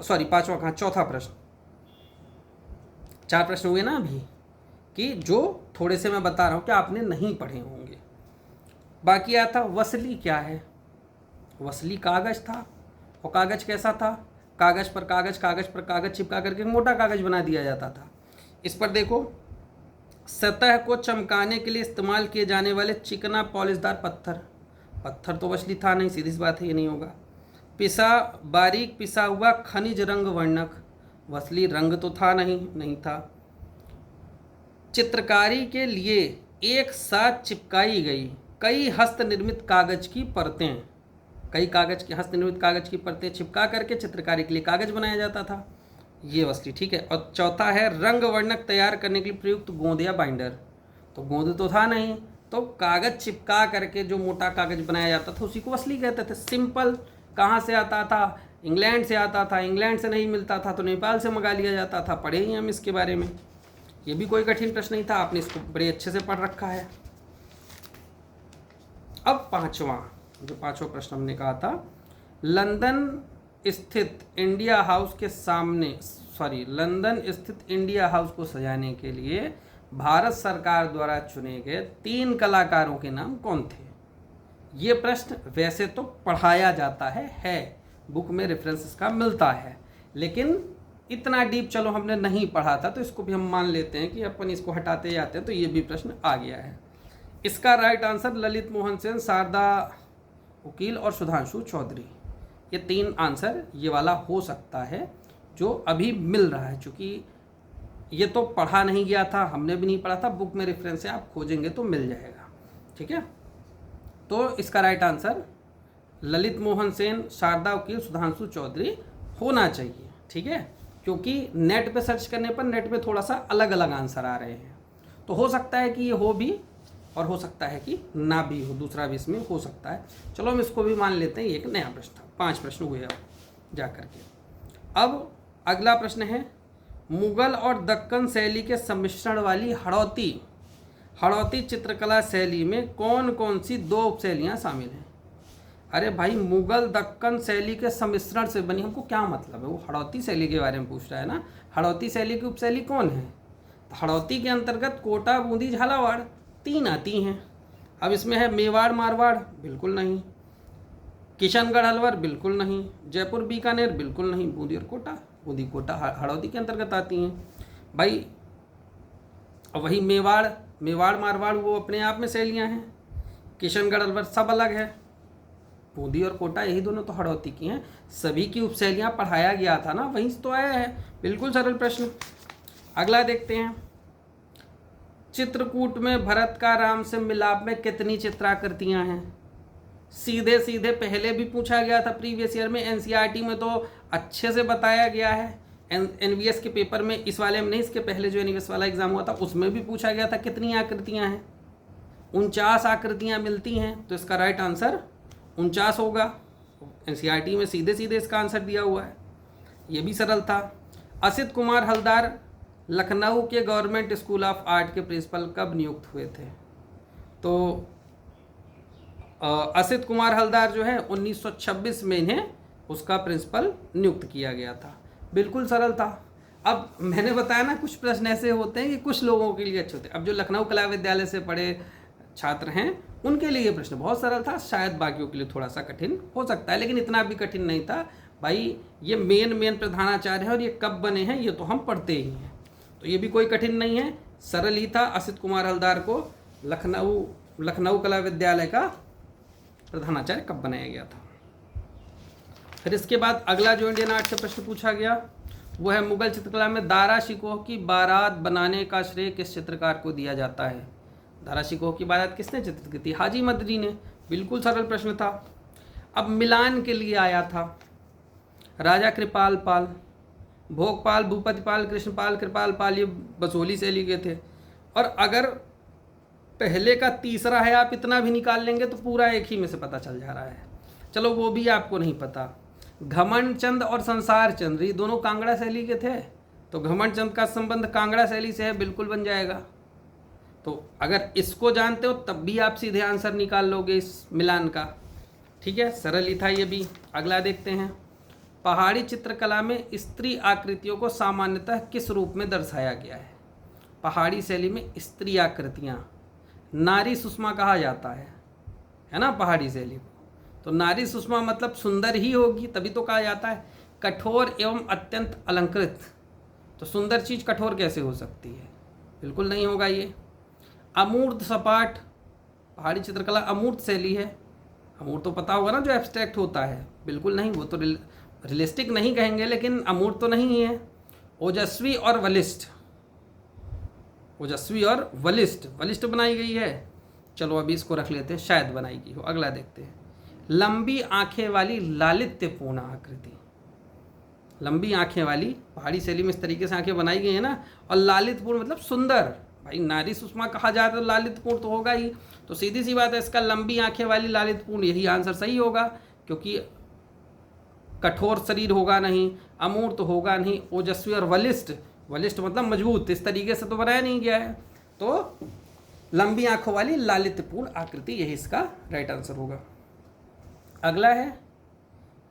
सॉरी 5वां कहाँ, 4था प्रश्न। 4 प्रश्न हुए ना अभी, कि जो थोड़े से मैं बता रहा हूँ कि आपने नहीं पढ़े होंगे। बाकी आया था वसली क्या है, वसली कागज था, और कागज कैसा था, कागज पर कागज, कागज पर कागज चिपका करके मोटा कागज बना दिया जाता था। इस पर देखो, सतह को चमकाने के लिए इस्तेमाल किए जाने वाले चिकना पॉलिशदार पत्थर, पत्थर तो वसली था नहीं, सीधी सी बात है ये नहीं होगा। बारीक पिसा हुआ खनिज रंग वर्णक, वसली रंग तो था नहीं था। चित्रकारी के लिए एक साथ चिपकाई गई कई हस्तनिर्मित कागज की परतें, कई हस्तनिर्मित कागज की परतें चिपका करके चित्रकारी के लिए कागज बनाया जाता था, ये वसली, ठीक है। और चौथा है रंग वर्णक तैयार करने के लिए प्रयुक्त गोंद या बाइंडर, तो गोंद तो था नहीं, तो कागज चिपका करके जो मोटा कागज बनाया जाता था उसी को वसली कहते थे। सिंपल, कहाँ से आता था, इंग्लैंड से आता था, इंग्लैंड से नहीं मिलता था तो नेपाल से मंगा लिया जाता था, पढ़े ही हम इसके बारे में, ये भी कोई कठिन प्रश्न नहीं था, आपने इसको बड़े अच्छे से पढ़ रखा है। अब 5वां, जो 5वां प्रश्न हमने कहा था, लंदन स्थित इंडिया हाउस के सामने, लंदन स्थित इंडिया हाउस को सजाने के लिए भारत सरकार द्वारा चुने गए 3 कलाकारों के नाम कौन थे। ये प्रश्न वैसे तो पढ़ाया जाता है बुक में रेफरेंस इसका मिलता है, लेकिन इतना डीप चलो हमने नहीं पढ़ा था, तो इसको भी हम मान लेते हैं कि अपन इसको हटाते जाते हैं, तो ये भी प्रश्न आ गया है। इसका राइट आंसर ललित मोहन सेन, शारदा वकील और सुधांशु चौधरी, ये 3 आंसर ये वाला हो सकता है जो अभी मिल रहा है, क्योंकि ये तो पढ़ा नहीं गया था, हमने भी नहीं पढ़ा था, बुक में रेफरेंस से आप खोजेंगे तो मिल जाएगा, ठीक है। तो इसका राइट आंसर ललित मोहन सेन, शारदा वकील, सुधांशु चौधरी होना चाहिए। ठीक है, क्योंकि नेट पे सर्च करने पर नेट पे थोड़ा सा अलग अलग आंसर आ रहे हैं, तो हो सकता है कि ये हो भी और हो सकता है कि ना भी हो, दूसरा भी इसमें हो सकता है। चलो हम इसको भी मान लेते हैं, ये एक नया प्रश्न था। 5 प्रश्न हुए अब जा करके। अब अगला प्रश्न है, मुगल और दक्कन शैली के सम्मिश्रण वाली हड़ौती चित्रकला शैली में कौन कौन सी 2 उपशैलियाँ शामिल हैं? अरे भाई, मुगल दक्कन शैली के सम्मिश्रण से बनी, हमको क्या मतलब है? वो हड़ौती शैली के बारे में पूछ रहा है ना। हड़ौती शैली की उपशैली कौन है? तो हड़ौती के अंतर्गत कोटा, बूंदी, झालावाड़ 3 आती हैं। अब इसमें है मेवाड़, मारवाड़, बिल्कुल नहीं। किशनगढ़, अलवर, बिल्कुल नहीं। जयपुर, बीकानेर, बिल्कुल नहीं। बूंदी और कोटा, बूंदी कोटा हड़ौती के अंतर्गत आती हैं भाई। वही मेवाड़ मारवाड़ वो अपने आप में शैलियाँ हैं। किशनगढ़, अलवर सब अलग है। बूंदी और कोटा यही दोनों तो हड़ौती की हैं। सभी की उपशैलियाँ पढ़ाया गया था ना, वहीं से तो आया है। बिल्कुल सरल प्रश्न। अगला देखते हैं, चित्रकूट में भरत का राम से मिलाप में कितनी चित्राकृतियाँ हैं? सीधे सीधे पहले भी पूछा गया था प्रीवियस ईयर में, एनसीईआरटी में तो अच्छे से बताया गया है। एनवीएस के पेपर में, इस वाले में नहीं, इसके पहले जो एनवीएस वाला एग्जाम हुआ था उसमें भी पूछा गया था कितनी आकृतियाँ हैं। 49 आकृतियाँ मिलती हैं, तो इसका राइट आंसर 49 होगा। एनसीईआरटी में सीधे सीधे इसका आंसर दिया हुआ है, ये भी सरल था। असित कुमार हलदार लखनऊ के गवर्नमेंट स्कूल ऑफ आर्ट के प्रिंसिपल कब नियुक्त हुए थे? तो असित कुमार हलदार जो है 1926 में इन्हें उसका प्रिंसिपल नियुक्त किया गया था। बिल्कुल सरल था। अब मैंने बताया ना, कुछ प्रश्न ऐसे होते हैं कि कुछ लोगों के लिए अच्छे होते हैं। अब जो लखनऊ कला विद्यालय से पढ़े छात्र हैं उनके लिए ये प्रश्न बहुत सरल था, शायद बाकियों के लिए थोड़ा सा कठिन हो सकता है, लेकिन इतना भी कठिन नहीं था भाई। ये मेन प्रधानाचार्य है और ये कब बने हैं ये तो हम पढ़ते ही हैं, तो ये भी कोई कठिन नहीं है, सरल ही था। असित कुमार हलदार को लखनऊ कला विद्यालय का प्रधानाचार्य कब बनाया गया था? फिर इसके बाद अगला जो इंडियन आर्ट से प्रश्न पूछा गया वो है, मुगल चित्रकला में दारा शिकोह की बारात बनाने का श्रेय किस चित्रकार को दिया जाता है? दारा शिकोह की बारात किसने चित्रित की थी? हाजी मदनी ने। बिल्कुल सरल प्रश्न था। अब मिलान के लिए आया था राजा कृपाल पाल, भोगपाल, भूपतिपाल, कृष्णपाल, कृपाल पाल, ये बसोली शैली के थे। और अगर पहले का तीसरा है, आप इतना भी निकाल लेंगे तो पूरा एक ही में से पता चल जा रहा है। चलो वो भी आपको नहीं पता। घमंड चंद और संसार चंद ये दोनों कांगड़ा शैली के थे, तो घमंड चंद का संबंध कांगड़ा शैली से है, बिल्कुल बन जाएगा। तो अगर इसको जानते हो तब भी आप सीधे आंसर निकाल लोगे इस मिलान का। ठीक है, सरल ही था ये भी। अगला देखते हैं, पहाड़ी चित्रकला में स्त्री आकृतियों को सामान्यतः किस रूप में दर्शाया गया है? पहाड़ी शैली में स्त्री आकृतियाँ नारी सुषमा कहा जाता है ना पहाड़ी शैली को। तो नारी सुषमा मतलब सुंदर ही होगी, तभी तो कहा जाता है। कठोर एवं अत्यंत अलंकृत, तो सुंदर चीज़ कठोर कैसे हो सकती है? बिल्कुल नहीं होगा ये। अमूर्त सपाट, पहाड़ी चित्रकला अमूर्त शैली है। अमूर्त तो पता होगा ना, जो एब्स्ट्रैक्ट होता है। बिल्कुल नहीं, वो तो रियलिस्टिक नहीं कहेंगे, लेकिन अमूर्त तो नहीं है। ओजस्वी और वलिष्ठ, ओजस्वी और वलिष्ठ बनाई गई है। चलो अभी इसको रख लेते हैं, शायद बनाई गई हो। अगला देखते हैं, लंबी आंखें वाली लालित्यपूर्ण आकृति। लंबी आंखें वाली, पहाड़ी शैली में इस तरीके से आंखें बनाई गई है ना। और लालित्यपूर्ण मतलब सुंदर। भाई नारी सुषमा कहा जाए तो लालित्यपूर्ण तो होगा ही, तो सीधी सी बात है, इसका लंबी आंखें वाली लालित्यपूर्ण यही आंसर सही होगा, क्योंकि कठोर शरीर होगा नहीं, अमूर्त होगा नहीं। ओजस्वी और वलिष्ठ मतलब मजबूत, इस तरीके से तो बनाया नहीं गया है। तो लंबी आंखों वाली लालित्यपूर्ण आकृति, यही इसका राइट आंसर होगा। अगला है,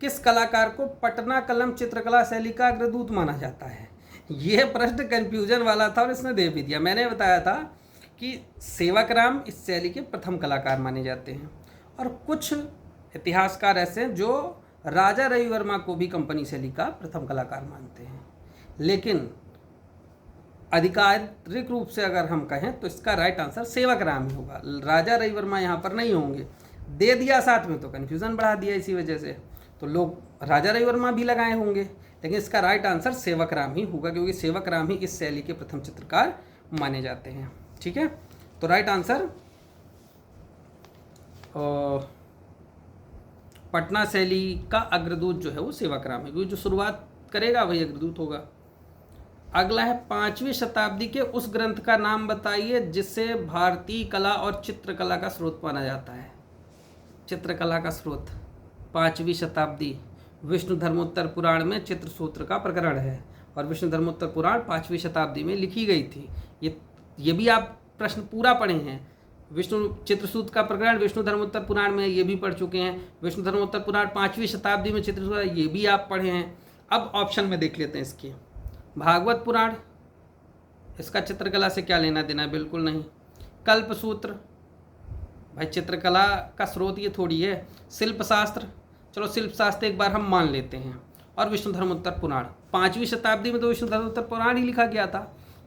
किस कलाकार को पटना कलम चित्रकला शैली का अग्रदूत माना जाता है? यह प्रश्न कंफ्यूजन वाला था और इसने दे भी दिया। मैंने बताया था कि सेवकराम इस शैली के प्रथम कलाकार माने जाते हैं, और कुछ इतिहासकार ऐसे हैं जो राजा रविवर्मा को भी कंपनी शैली का प्रथम कलाकार मानते हैं। लेकिन आधिकारिक रूप से अगर हम कहें तो इसका राइट आंसर सेवकराम ही होगा। राजा रविवर्मा यहाँ पर नहीं होंगे, दे दिया साथ में तो कन्फ्यूज़न बढ़ा दिया, इसी वजह से तो लोग राजा रविवर्मा भी लगाए होंगे, लेकिन इसका राइट आंसर सेवकराम ही होगा, क्योंकि सेवकराम ही इस शैली के प्रथम चित्रकार माने जाते हैं। ठीक है, तो राइट आंसर पटना शैली का अग्रदूत जो है वो सेवाग्राम है, क्योंकि जो शुरुआत करेगा वही अग्रदूत होगा। अगला है 5वीं शताब्दी के उस ग्रंथ का नाम बताइए जिससे भारतीय कला और चित्रकला का स्रोत माना जाता है। चित्रकला का स्रोत 5वीं शताब्दी, विष्णु धर्मोत्तर पुराण में चित्रसूत्र का प्रकरण है, और विष्णु धर्मोत्तर पुराण 5वीं शताब्दी में लिखी गई थी। ये भी आप प्रश्न पूरा पढ़े हैं। विष्णु चित्रसूत्र का प्रकरण विष्णु धर्मोत्तर पुराण में, ये भी पढ़ चुके हैं। विष्णु धर्मोत्तर पुराण 5वीं शताब्दी में चित्रसूत्र, ये भी आप पढ़े हैं। अब ऑप्शन में देख लेते हैं इसके। भागवत पुराण, इसका चित्रकला से क्या लेना देना है? बिल्कुल नहीं। कल्पसूत्र, भाई चित्रकला का स्रोत ये थोड़ी है। शिल्प शास्त्र, चलो शिल्प शास्त्र एक बार हम मान लेते हैं। और विष्णु धर्मोत्तर पुराण, 5वीं शताब्दी में तो विष्णु धर्मोत्तर पुराण ही लिखा गया था,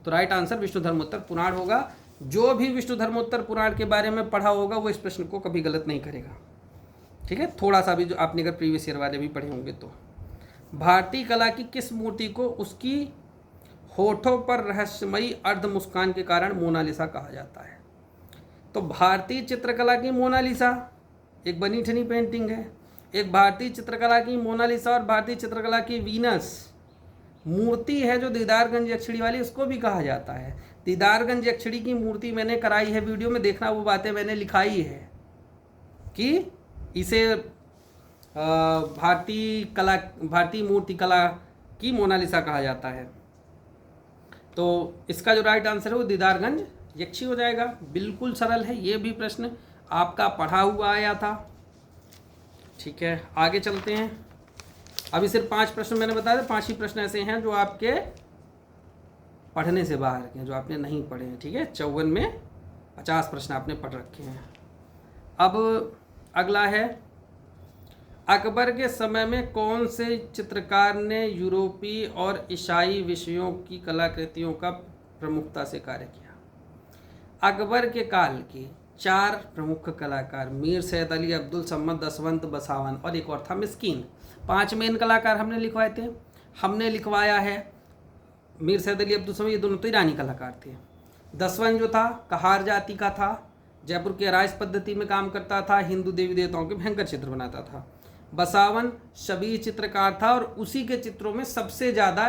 तो राइट आंसर विष्णु धर्मोत्तर पुराण होगा। जो भी विष्णु धर्मोत्तर पुराण के बारे में पढ़ा होगा वो इस प्रश्न को कभी गलत नहीं करेगा, ठीक है। थोड़ा सा भी जो आपने अगर प्रीवियस ईयर वाले भी पढ़े होंगे तो। भारतीय कला की किस मूर्ति को उसकी होठों पर रहस्यमयी अर्ध मुस्कान के कारण मोनालिसा कहा जाता है? तो भारतीय चित्रकला की मोनालिसा एक बनी ठनी पेंटिंग है, एक भारतीय चित्रकला की मोनालिसा और भारतीय चित्रकला की वीनस मूर्ति है जो दीदारगंज यक्षिणी वाली, उसको भी कहा जाता है। दीदारगंज यक्षिणी की मूर्ति मैंने कराई है, वीडियो में देखना, वो बातें मैंने लिखाई है कि इसे भारतीय मूर्ति कला की मोनालिसा कहा जाता है। तो इसका जो राइट आंसर है वो दीदारगंज यक्षी हो जाएगा। बिल्कुल सरल है, ये भी प्रश्न आपका पढ़ा हुआ आया था, ठीक है। आगे चलते हैं। अभी सिर्फ 5 प्रश्न मैंने बताया था, 5 ही प्रश्न ऐसे हैं जो आपके पढ़ने से बाहर के हैं, जो आपने नहीं पढ़े हैं, ठीक है। 54 में 50 प्रश्न आपने पढ़ रखे हैं। अब अगला है, अकबर के समय में कौन से चित्रकार ने यूरोपीय और ईसाई विषयों की कलाकृतियों का प्रमुखता से कार्य किया? अकबर के काल के 4 प्रमुख कलाकार, मीर सैयद अली, अब्दुल सम्मद, दसवंत, बसावन और एक और था मिस्कीन। 5 मेन कलाकार हमने लिखवाए थे। हमने लिखवाया है मीर सैयद अली, अब्दुल सम्मद, ये दोनों तो ईरानी कलाकार थे। दसवंत जो था कहार जाति का था, जयपुर के आराइश पद्धति में काम करता था, हिंदू देवी देवताओं के भयंकर चित्र बनाता था। बसावन शबीह चित्रकार था और उसी के चित्रों में सबसे ज़्यादा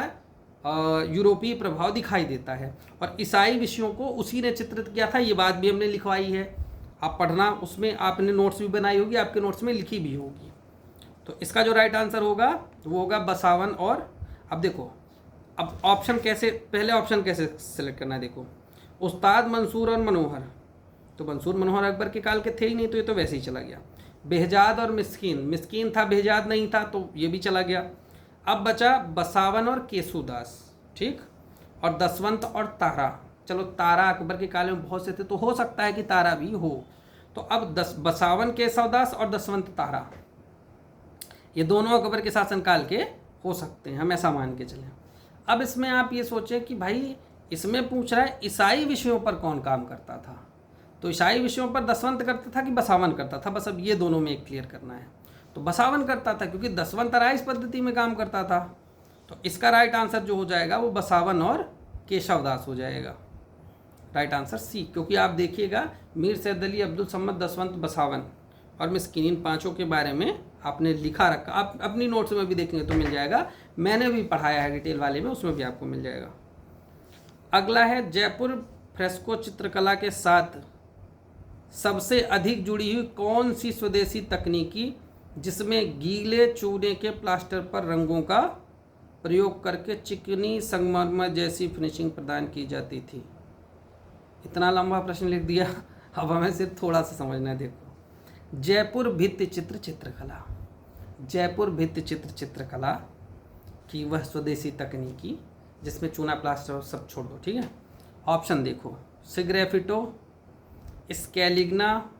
यूरोपीय प्रभाव दिखाई देता है, और ईसाई विषयों को उसी ने चित्रित किया था। ये बात भी हमने लिखवाई है, आप पढ़ना, उसमें आपने नोट्स भी बनाई होगी, आपके नोट्स में लिखी भी होगी। तो इसका जो राइट आंसर होगा वो होगा बसावन। और अब देखो, अब ऑप्शन कैसे, पहले ऑप्शन कैसे सेलेक्ट करना है, देखो उस्ताद मंसूर और मनोहर, तो मंसूर मनोहर अकबर के काल के थे ही नहीं, तो ये तो वैसे ही चला गया। बेहजाद और मिस्कीन, मिस्कीन था बेहजाद नहीं था, तो ये भी चला गया। अब बचा बसावन और केशुदास, ठीक, और दसवंत और तारा। चलो तारा अकबर के काल में बहुत से थे, तो हो सकता है कि तारा भी हो। तो अब बसावन केशवदास और दसवंत तारा, ये दोनों अकबर के शासनकाल के हो सकते हैं, हम ऐसा मान के चलें। अब इसमें आप ये सोचें कि भाई इसमें पूछ रहा है ईसाई विषयों पर कौन काम करता था, तो ईसाई विषयों पर दसवंत करता था कि बसावन करता था, बस अब ये दोनों में एक क्लियर करना है। तो बसावन करता था, क्योंकि दसवंत आराइश पद्धति में काम करता था। तो इसका राइट आंसर जो हो जाएगा वो बसावन और केशवदास हो जाएगा, राइट आंसर सी। क्योंकि आप देखिएगा मीर सैयद अली, अब्दुल सम्मद, दसवंत, बसावन और मिस्कीन, इन 5 के बारे में आपने लिखा रखा। आप अपनी नोट्स में भी देखेंगे तो मिल जाएगा, मैंने भी पढ़ाया है डिटेल वाले में, उसमें भी आपको मिल जाएगा। अगला है, जयपुर फ्रेस्को चित्रकला के साथ सबसे अधिक जुड़ी हुई कौन सी स्वदेशी तकनीकी जिसमें गीले चूने के प्लास्टर पर रंगों का प्रयोग करके चिकनी संगमरमर जैसी फिनिशिंग प्रदान की जाती थी? इतना लंबा प्रश्न लिख दिया, अब हमें सिर्फ थोड़ा सा समझना है। देखो, जयपुर भित्ति चित्र चित्रकला, जयपुर भित्ति चित्र चित्रकला की वह स्वदेशी तकनीकी जिसमें चूना प्लास्टर सब छोड़ दो, ठीक है। ऑप्शन देखो, सिग्रेफिटो, स्केलिग्ना,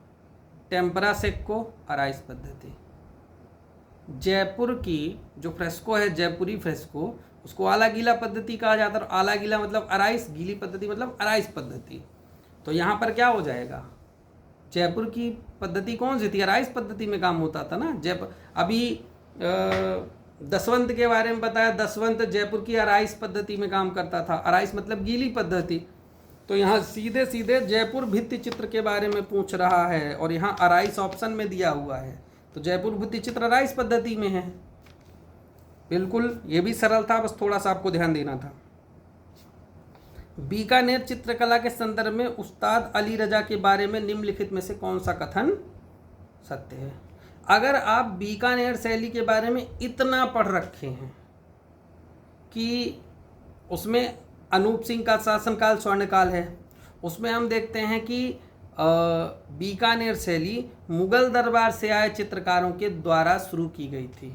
टेम्परा सेक्को, आराइस पद्धति। जयपुर की जो फ्रेस्को है, जयपुरी फ्रेस्को, उसको आला गीला पद्धति कहा जाता है। और आला गीला मतलब आराइस, गीली पद्धति मतलब आराइस पद्धति। तो यहाँ पर क्या हो जाएगा, जयपुर की पद्धति कौन सी थी? आराइस पद्धति में काम होता था ना। जयपुर अभी दसवंत के बारे में बताया, दसवंत जयपुर की आराइस पद्धति में काम करता था। आराइस मतलब गीली पद्धति। तो यहाँ सीधे सीधे जयपुर भित्ति चित्र के बारे में पूछ रहा है, और यहाँ आराइस ऑप्शन में दिया हुआ है, तो जयपुर भित्ति चित्र राइस पद्धति में है। बिल्कुल, ये भी सरल था, बस थोड़ा सा आपको ध्यान देना था। बीकानेर चित्रकला के संदर्भ में उस्ताद अली रजा के बारे में निम्नलिखित में से कौन सा कथन सत्य है? अगर आप बीकानेर शैली के बारे में इतना पढ़ रखे हैं कि उसमें अनूप सिंह का शासनकाल स्वर्णकाल है, उसमें हम देखते हैं कि बीकानेर शैली मुगल दरबार से आए चित्रकारों के द्वारा शुरू की गई थी।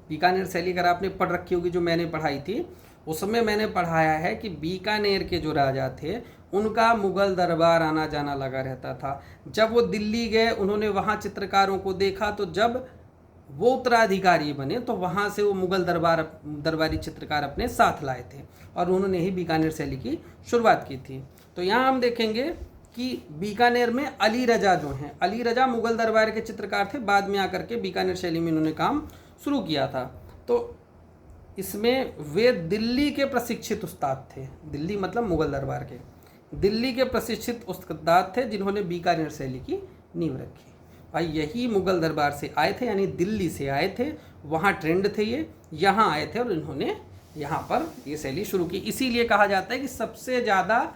बीकानेर शैली अगर आपने पढ़ रखी होगी, जो मैंने पढ़ाई थी, उसमें मैंने पढ़ाया है कि बीकानेर के जो राजा थे उनका मुगल दरबार आना जाना लगा रहता था। जब वो दिल्ली गए, उन्होंने वहाँ चित्रकारों को देखा, तो जब वो उत्तराधिकारी बने तो वहाँ से वो मुगल दरबारी चित्रकार अपने साथ लाए थे और उन्होंने ही बीकानेर शैली की शुरुआत की थी। तो यहाँ हम देखेंगे कि बीकानेर में अली रजा जो हैं, अली रजा मुगल दरबार के चित्रकार थे, बाद में आकर के बीकानेर शैली में इन्होंने काम शुरू किया था। तो इसमें वे दिल्ली के प्रशिक्षित उस्ताद थे, दिल्ली मतलब मुगल दरबार के, दिल्ली के प्रशिक्षित उस्ताद थे जिन्होंने बीकानेर शैली की नींव रखी। भाई यही मुगल दरबार से आए थे, यानी दिल्ली से आए थे, वहाँ ट्रेंड थे, ये यहाँ आए थे और इन्होंने यहाँ पर ये शैली शुरू की। इसीलिए कहा जाता है कि सबसे ज़्यादा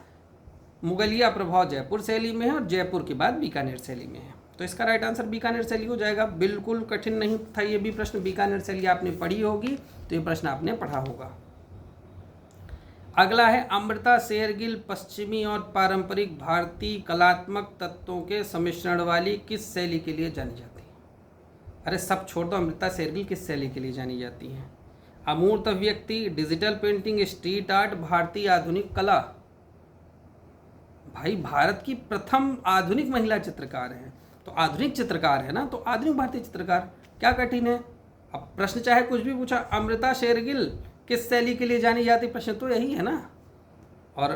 मुगलिया प्रभाव जयपुर शैली में है और जयपुर के बाद बीकानेर शैली में है। तो इसका राइट आंसर बीकानेर शैली हो जाएगा। बिल्कुल कठिन नहीं था ये भी प्रश्न, बीकानेर शैली आपने पढ़ी होगी तो ये प्रश्न आपने पढ़ा होगा। अगला है, अमृता शेरगिल पश्चिमी और पारंपरिक भारतीय कलात्मक तत्वों के सम्मिश्रण वाली किस शैली के लिए जानी जाती है? अरे सब छोड़ दो, अमृता शेरगिल किस शैली के लिए जानी जाती है? अमूर्त अभिव्यक्ति, डिजिटल पेंटिंग, स्ट्रीट आर्ट, भारतीय आधुनिक कला। भाई भारत की प्रथम आधुनिक महिला चित्रकार हैं, तो आधुनिक चित्रकार है ना, तो आधुनिक भारतीय चित्रकार, क्या कठिन है? अब प्रश्न चाहे कुछ भी पूछा, अमृता शेरगिल किस शैली के लिए जानी जाती, प्रश्न तो यही है ना। और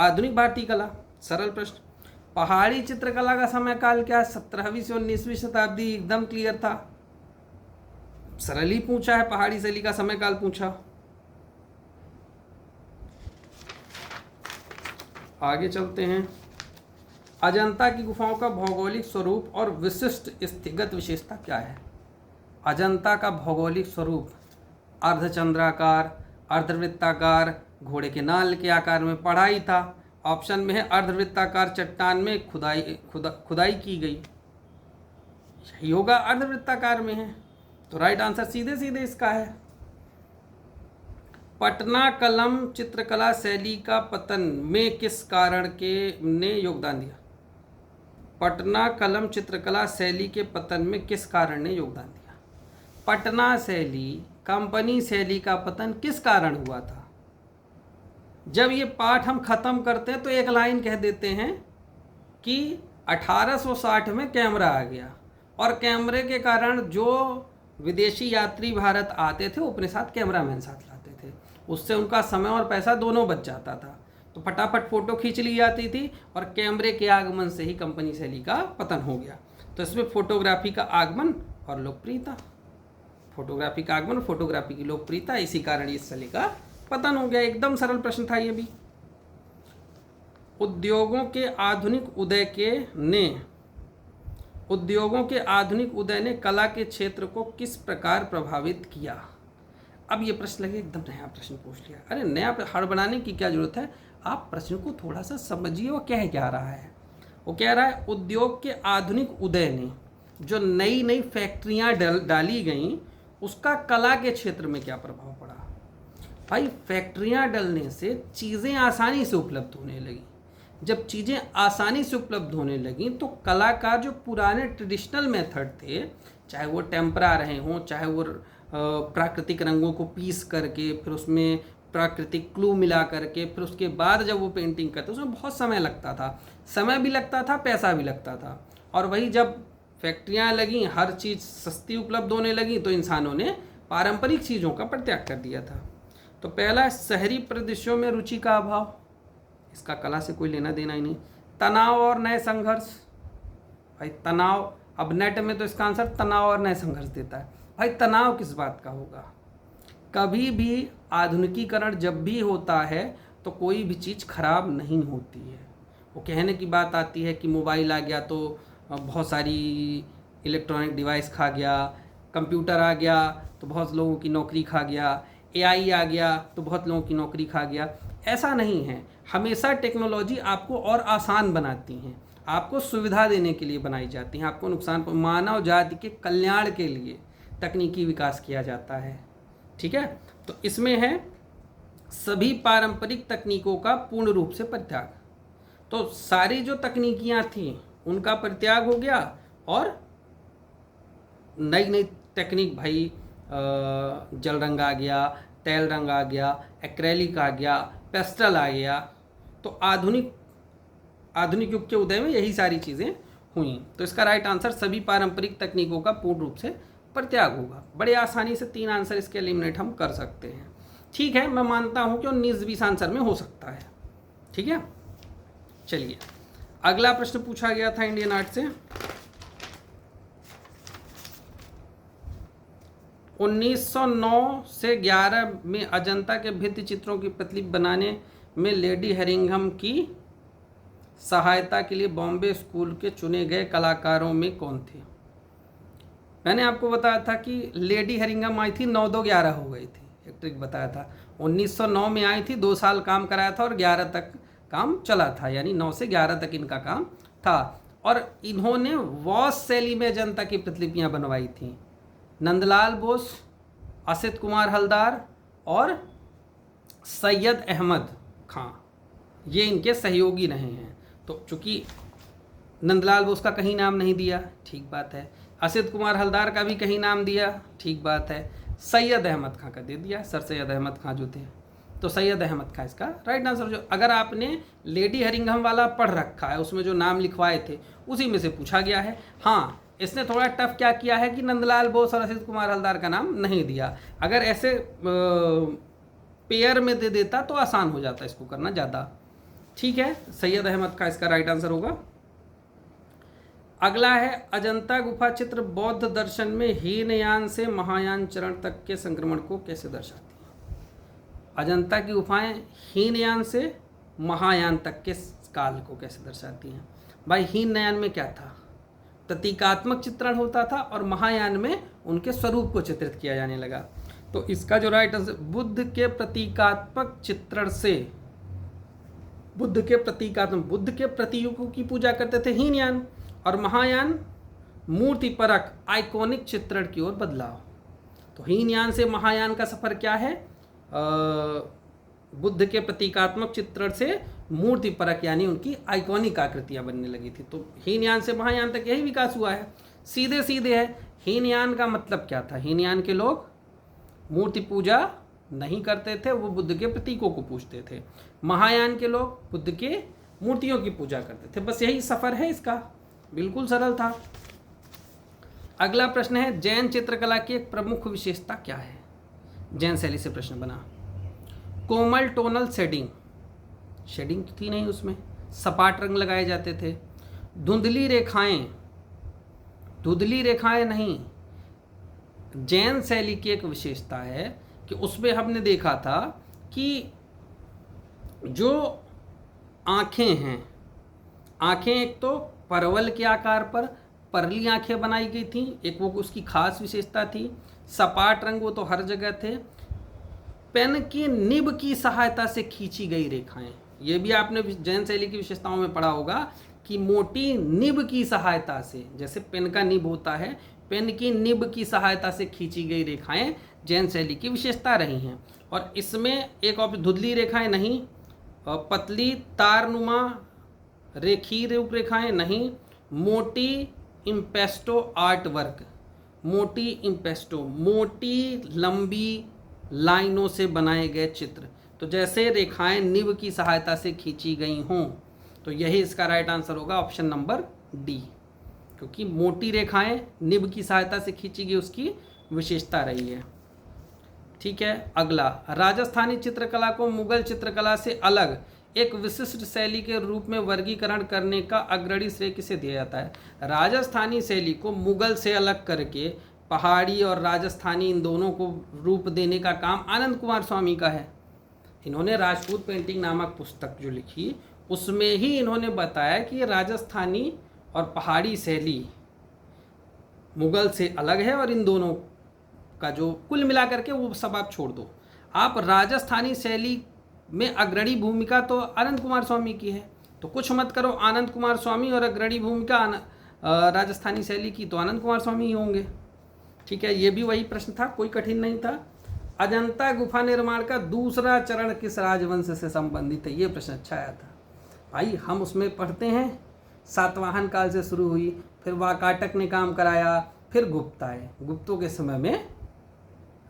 आधुनिक भारतीय कला, सरल प्रश्न। पहाड़ी चित्रकला का समय काल क्या है? 17वीं से 19वीं शताब्दी, एकदम क्लियर था, सरल ही पूछा है, पहाड़ी शैली का समय काल पूछा। आगे चलते हैं। अजंता की गुफाओं का भौगोलिक स्वरूप और विशिष्ट स्थीगत विशेषता क्या है? अजंता का भौगोलिक स्वरूप अर्धचंद्राकार, अर्धवृत्ताकार, घोड़े के नाल के आकार में पढ़ाई था। ऑप्शन में है अर्धवृत्ताकार चट्टान में खुदाई की गई, यही होगा, अर्धवृत्ताकार में है। तो राइट आंसर सीधे सीधे इसका है। पटना कलम चित्रकला शैली का पतन में किस कारण ने योगदान दिया? पटना कलम चित्रकला शैली के पतन में किस कारण ने योगदान दिया? पटना शैली, कंपनी शैली का पतन किस कारण हुआ था? जब ये पाठ हम खत्म करते हैं तो एक लाइन कह देते हैं कि 1860 में कैमरा आ गया और कैमरे के कारण जो विदेशी यात्री भारत आते थे वो अपने साथ कैमरामैन साथ लाते थे, उससे उनका समय और पैसा दोनों बच जाता था। तो फटाफट फ़ोटो खींच ली जाती थी और कैमरे के आगमन से ही कंपनी शैली का पतन हो गया। तो इसमें फोटोग्राफी का आगमन और लोकप्रियता, फोटोग्राफी का आगमन, फोटोग्राफी की लोकप्रियता, इसी कारण इस शैली का पतन हो गया। एकदम सरल प्रश्न था ये भी। उद्योगों के आधुनिक उदय ने कला के क्षेत्र को किस प्रकार प्रभावित किया? अब ये प्रश्न लगे एकदम नया प्रश्न पूछ लिया। अरे नया हड़बड़ाने की क्या जरूरत है, आप प्रश्न को थोड़ा सा समझिए वो कह क्या रहा है। वो कह रहा है उद्योग के आधुनिक उदय ने जो नई नई फैक्ट्रियाँ डाली गईं उसका कला के क्षेत्र में क्या प्रभाव पड़ा? भाई फैक्ट्रियाँ डलने से चीज़ें आसानी से उपलब्ध होने लगी। जब चीज़ें आसानी से उपलब्ध होने लगी तो कलाकार जो पुराने ट्रेडिशनल मेथड थे, चाहे वो टेम्परा रहे हों, चाहे वो प्राकृतिक रंगों को पीस करके फिर उसमें प्राकृतिक क्लू मिला करके फिर उसके बाद जब वो पेंटिंग करते उसमें बहुत समय लगता था, समय भी लगता था, पैसा भी लगता था। और वही जब फैक्ट्रियाँ लगी, हर चीज़ सस्ती उपलब्ध होने लगी तो इंसानों ने पारंपरिक चीज़ों का परित्याग कर दिया था। तो पहला, शहरी परिदृश्यों में रुचि का अभाव, इसका कला से कोई लेना देना ही नहीं। तनाव और नए संघर्ष, भाई तनाव, अब नेट में तो इसका आंसर तनाव और नए संघर्ष देता है। भाई तनाव किस बात का होगा? कभी भी आधुनिकीकरण जब भी होता है तो कोई भी चीज़ खराब नहीं होती है। वो कहने की बात आती है कि मोबाइल आ गया तो बहुत सारी इलेक्ट्रॉनिक डिवाइस खा गया, कंप्यूटर आ गया तो बहुत लोगों की नौकरी खा गया, एआई आ गया तो बहुत लोगों की नौकरी खा गया। ऐसा नहीं है, हमेशा टेक्नोलॉजी आपको और आसान बनाती हैं, आपको सुविधा देने के लिए बनाई जाती हैं, आपको नुकसान मानव जाति के कल्याण के लिए तकनीकी विकास किया जाता है। ठीक है, तो इसमें है सभी पारंपरिक तकनीकों का पूर्ण रूप से परित्याग। तो सारी जो तकनीकियां थी उनका परित्याग हो गया और नई नई तकनीक भाई, जल रंग आ गया, तेल रंग आ गया, एक्रेलिक आ गया, पेस्टल आ गया। तो आधुनिक युग के उदय में यही सारी चीज़ें हुई। तो इसका राइट आंसर सभी पारंपरिक तकनीकों का पूर्ण रूप से परित्याग होगा। बड़े आसानी से 3 आंसर इसके एलिमिनेट हम कर सकते हैं। ठीक है, मैं मानता हूं कि 19-20 आंसर में हो सकता है। ठीक है, चलिए अगला प्रश्न पूछा गया था इंडियन आर्ट से। 1909 से 11 में अजंता के भित्ति चित्रों की प्रतिलिपि बनाने में लेडी हेरिंघम की सहायता के लिए बॉम्बे स्कूल के चुने गए कलाकारों में कौन थे? मैंने आपको बताया था कि लेडी हेरिंघम आई थी, 9-2-11 हो गई थी, एक ट्रिक बताया था। 1909 में आई थी, 2 साल काम कराया था और 11 तक काम चला था, यानी 9 से 11 तक इनका काम था। और इन्होंने वॉस शैली में अजंता की प्रतिलिपियां बनवाई थी। नंदलाल बोस, असित कुमार हलदार और सैयद अहमद खां, ये इनके सहयोगी रहे हैं। तो चूंकि नंदलाल बोस का कहीं नाम नहीं दिया, ठीक बात है। असित कुमार हलदार का भी कहीं नाम दिया, ठीक बात है। सैयद अहमद खां का दे दिया, सर सैयद अहमद खां जो थे। तो सैयद अहमद खां इसका राइट आंसर। जो अगर आपने लेडी हेरिंघम वाला पढ़ रखा है, उसमें जो नाम लिखवाए थे उसी में से पूछा गया है। हाँ, इसने थोड़ा टफ क्या किया है कि नंदलाल बोस और असित कुमार हलदार का नाम नहीं दिया। अगर ऐसे पेयर में दे देता तो आसान हो जाता इसको करना ज़्यादा। ठीक है, सैयद अहमद का इसका राइट आंसर होगा। अगला है अजंता गुफा चित्र बौद्ध दर्शन में हीनयान से महायान चरण तक के संक्रमण को कैसे दर्शाती हैं? अजंता की गुफाएं हीनयान से महायान तक के काल को कैसे दर्शाती हैं? भाई हीनयान में क्या था? प्रतीकात्मक चित्रण होता था और महायान में उनके स्वरूप को चित्रित किया जाने लगा। तो इसका जो राइट आंसर, बुद्ध के प्रतीकात्मक चित्रण से, बुद्ध के प्रतीकों की पूजा करते थे हीनयान, और महायान मूर्ति परक आइकॉनिक चित्रण की ओर बदलाव। तो हीनयान से महायान का सफर क्या है? बुद्ध के प्रतीकात्मक चित्रण से मूर्ति परक यानी उनकी आइकॉनिक आकृतियां बनने लगी थी। तो हीनयान से महायान तक यही विकास हुआ है, सीधे सीधे है। हीनयान का मतलब क्या था? हीनयान के लोग मूर्ति पूजा नहीं करते थे, वो बुद्ध के प्रतीकों को पूजते थे। महायान के लोग बुद्ध के मूर्तियों की पूजा करते थे। बस यही सफर है इसका, बिल्कुल सरल था। अगला प्रश्न है जैन चित्रकला की एक प्रमुख विशेषता क्या है? जैन शैली से प्रश्न बना। कोमल टोनल शेडिंग थी नहीं, उसमें सपाट रंग लगाए जाते थे। धुंधली रेखाएं नहीं। जैन शैली की एक विशेषता है कि उसमें हमने देखा था कि जो आँखें हैं, आँखें एक तो परवल के आकार पर परली आँखें बनाई गई थी, एक वो उसकी खास विशेषता थी। सपाट रंग वो तो हर जगह थे। पेन की निब की सहायता से खींची गई रेखाएं, ये भी आपने जैन शैली की विशेषताओं में पढ़ा होगा कि मोटी निब की सहायता से, जैसे पेन का निब होता है, पेन की निब की सहायता से खींची गई रेखाएं जैन शैली की विशेषता रही हैं। और इसमें एक और धुंधली रेखाएं नहीं, पतली तारनुमा रेखीय रूपरेखाएं नहीं, मोटी इम्पेस्टो आर्ट वर्क, मोटी लंबी लाइनों से बनाए गए चित्र। तो जैसे रेखाएं निब की सहायता से खींची गई हों, तो यही इसका राइट आंसर होगा ऑप्शन नंबर डी, क्योंकि मोटी रेखाएं निब की सहायता से खींची गई उसकी विशेषता रही है। ठीक है, अगला राजस्थानी चित्रकला को मुगल चित्रकला से अलग एक विशिष्ट शैली के रूप में वर्गीकरण करने का अग्रणी श्रेय किसे दिया जाता है? राजस्थानी शैली को मुगल से अलग करके पहाड़ी और राजस्थानी इन दोनों को रूप देने का काम आनंद कुमार स्वामी का है। इन्होंने राजपूत पेंटिंग नामक पुस्तक जो लिखी, उसमें ही इन्होंने बताया कि राजस्थानी और पहाड़ी शैली मुगल से अलग है, और इन दोनों का जो कुल मिलाकर के वो सब आप छोड़ दो। आप राजस्थानी शैली में अग्रणी भूमिका तो आनंद कुमार स्वामी की है, तो कुछ मत करो, आनंद कुमार स्वामी, और अग्रणी भूमिका राजस्थानी शैली की तो आनंद कुमार स्वामी ही होंगे। ठीक है, ये भी वही प्रश्न था, कोई कठिन नहीं था। अजंता गुफा निर्माण का दूसरा चरण किस राजवंश से संबंधित है, ये प्रश्न अच्छा आया था भाई। हम उसमें पढ़ते हैं सातवाहन काल से शुरू हुई, फिर वाकाटक ने काम कराया, फिर गुप्त आए। गुप्तों के समय में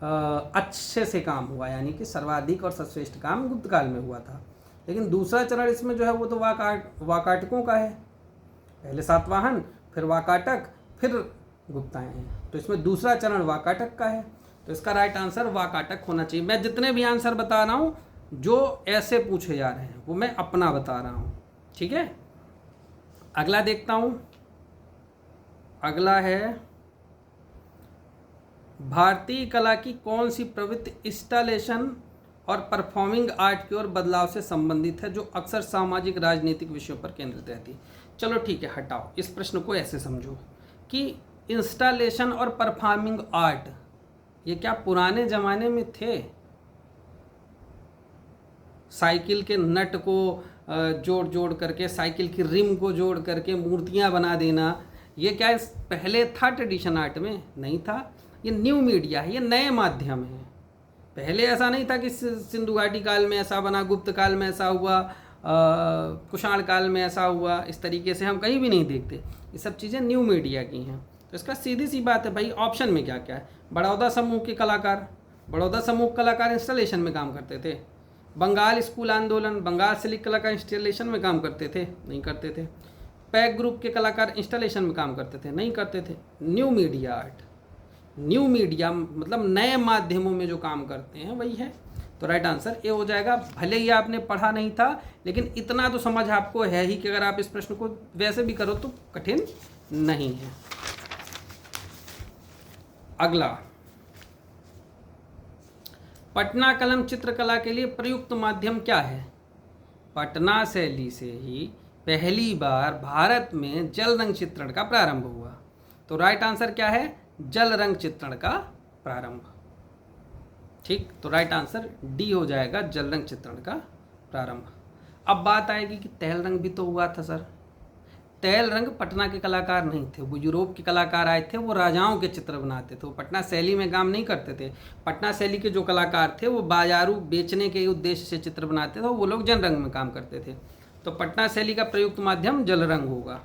अच्छे से काम हुआ, यानी कि सर्वाधिक और सर्वश्रेष्ठ काम गुप्त काल में हुआ था। लेकिन दूसरा चरण इसमें जो है वो तो वाकाटकों का है। पहले सातवाहन, फिर वाकाटक, फिर गुप्त आए हैं, तो इसमें दूसरा चरण वाकाटक का है। तो इसका राइट आंसर वाकाटक होना चाहिए। मैं जितने भी आंसर बता रहा हूँ जो ऐसे पूछे जा रहे हैं वो मैं अपना बता रहा हूँ। ठीक है, अगला देखता हूँ। अगला है भारतीय कला की कौन सी प्रवृत्ति इंस्टॉलेशन और परफॉर्मिंग आर्ट की ओर बदलाव से संबंधित है, जो अक्सर सामाजिक राजनीतिक विषयों पर केंद्रित रहती है। चलो ठीक है, हटाओ, इस प्रश्न को ऐसे समझो कि इंस्टॉलेशन और परफॉर्मिंग आर्ट ये क्या पुराने ज़माने में थे? साइकिल के नट को जोड़ जोड़ करके, साइकिल की रिम को जोड़ करके मूर्तियाँ बना देना, ये क्या पहले था ट्रेडिशन आर्ट में? नहीं था। ये न्यू मीडिया है, ये नए माध्यम है। पहले ऐसा नहीं था कि सिंधु घाटी काल में ऐसा बना, गुप्त काल में ऐसा हुआ, कुषाण काल में ऐसा हुआ। इस तरीके से हम कहीं भी नहीं देखते। ये सब चीज़ें न्यू मीडिया की हैं। तो इसका सीधी सी बात है भाई, ऑप्शन में क्या क्या है। बड़ौदा समूह के कलाकार, बड़ौदा समूह कलाकार इंस्टॉलेशन में काम करते थे। बंगाल स्कूल आंदोलन, बंगाल से लिख कलाकार इंस्टॉलेशन में काम करते थे? नहीं करते थे। पैक ग्रुप के कलाकार इंस्टॉलेशन में काम करते थे? नहीं करते थे। New media art, new media मतलब नए माध्यमों में जो काम करते हैं वही है। तो राइट आंसर ए हो जाएगा। भले ही आपने पढ़ा नहीं था, लेकिन इतना तो समझ आपको है ही कि अगर आप इस प्रश्न को वैसे भी करो तो कठिन नहीं है। अगला, पटना कलम चित्रकला के लिए प्रयुक्त माध्यम क्या है? पटना शैली से ही पहली बार भारत में जल रंग चित्रण का प्रारंभ हुआ। तो राइट आंसर क्या है? जल रंग चित्रण का प्रारंभ। ठीक, तो राइट आंसर डी हो जाएगा, जल रंग चित्रण का प्रारंभ। अब बात आएगी कि तैल रंग भी तो हुआ था सर। तैल रंग पटना के कलाकार नहीं थे, वो यूरोप के कलाकार आए थे, वो राजाओं के चित्र बनाते थे, वो पटना शैली में काम नहीं करते थे। पटना शैली के जो कलाकार थे वो बाजारू बेचने के उद्देश्य से चित्र बनाते थे, वो लोग जल रंग में काम करते थे। तो पटना शैली का प्रयुक्त माध्यम जल रंग होगा।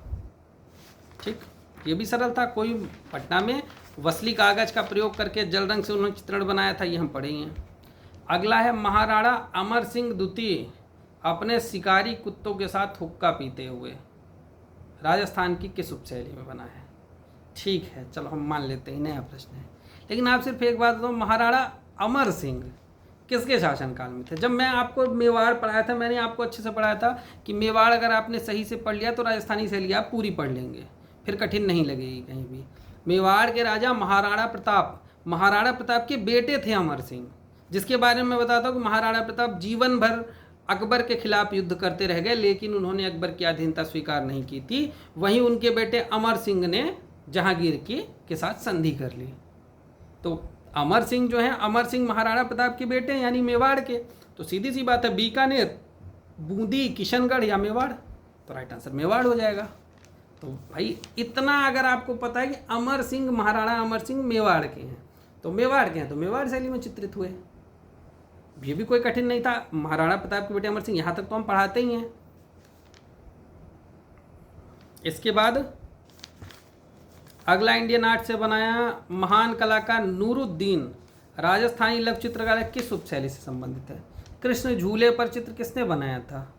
ठीक, ये भी सरल था। कोई पटना में वसली कागज का प्रयोग करके जल रंग से उन्होंने चित्रण बनाया था, ये हम पढ़े ही हैं। अगला है महाराणा अमर सिंह द्वितीय अपने शिकारी कुत्तों के साथ हुक्का पीते हुए राजस्थान की किस उपशैली में बना है? ठीक है, चलो हम मान लेते हैं नया प्रश्न है। लेकिन आप सिर्फ एक बात बताओ, महाराणा अमर सिंह किसके शासनकाल में थे? जब मैं आपको मेवाड़ पढ़ाया था, मैंने आपको अच्छे से पढ़ाया था कि मेवाड़ अगर आपने सही से पढ़ लिया तो राजस्थानी शैली आप पूरी पढ़ लेंगे, फिर कठिन नहीं लगेगी कहीं भी। मेवाड़ के राजा महाराणा प्रताप के बेटे थे अमर सिंह, जिसके बारे में बताता हूँ कि महाराणा प्रताप जीवन भर अकबर के खिलाफ युद्ध करते रह गए, लेकिन उन्होंने अकबर की अधीनता स्वीकार नहीं की थी। वहीं उनके बेटे अमर सिंह ने जहांगीर के साथ संधि कर ली। तो अमर सिंह जो हैं, अमर सिंह महाराणा प्रताप के बेटे यानी मेवाड़ के। तो सीधी सी बात है, बीकानेर, बूंदी, किशनगढ़ या मेवाड़। तो राइट आंसर मेवाड़ हो जाएगा। तो भाई इतना अगर आपको पता है कि अमर सिंह, महाराणा अमर सिंह मेवाड़ के हैं, तो मेवाड़ के हैं तो मेवाड़ शैली में चित्रित हुए। ये भी कोई कठिन नहीं था। महाराणा प्रताप के बेटे अमर सिंह, यहाँ तक तो हम पढ़ाते ही हैं। इसके बाद अगला इंडियन आर्ट से बनाया महान कलाकार नूरुद्दीन राजस्थानी लघु चित्रकला किस उपशैली से संबंधित है? कृष्ण झूले पर चित्र किसने बनाया था?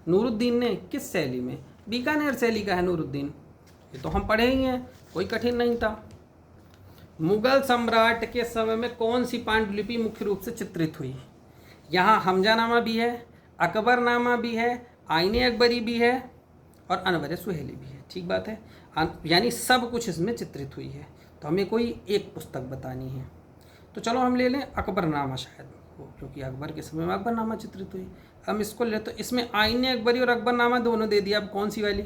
नूरुद्दीन ने। किस शैली में? बीकानेर शैली का है नूरुद्दीन। ये तो हम पढ़े ही हैं, कोई कठिन नहीं था। मुगल सम्राट के समय में कौन सी पांडुलिपि मुख्य रूप से चित्रित हुई? यहाँ हमजानामा भी है, अकबरनामा भी है, आईने अकबरी भी है और अनवर सुहेली भी है। ठीक बात है, यानी सब कुछ इसमें चित्रित हुई है। तो हमें कोई एक पुस्तक बतानी है, तो चलो हम ले लें अकबरनामा, शायद हो, क्योंकि अकबर के समय में अकबरनामा चित्रित हुई। हम इसको ले, तो इसमें आईने अकबरी और अकबरनामा दोनों दे दिया। अब कौन सी वाली?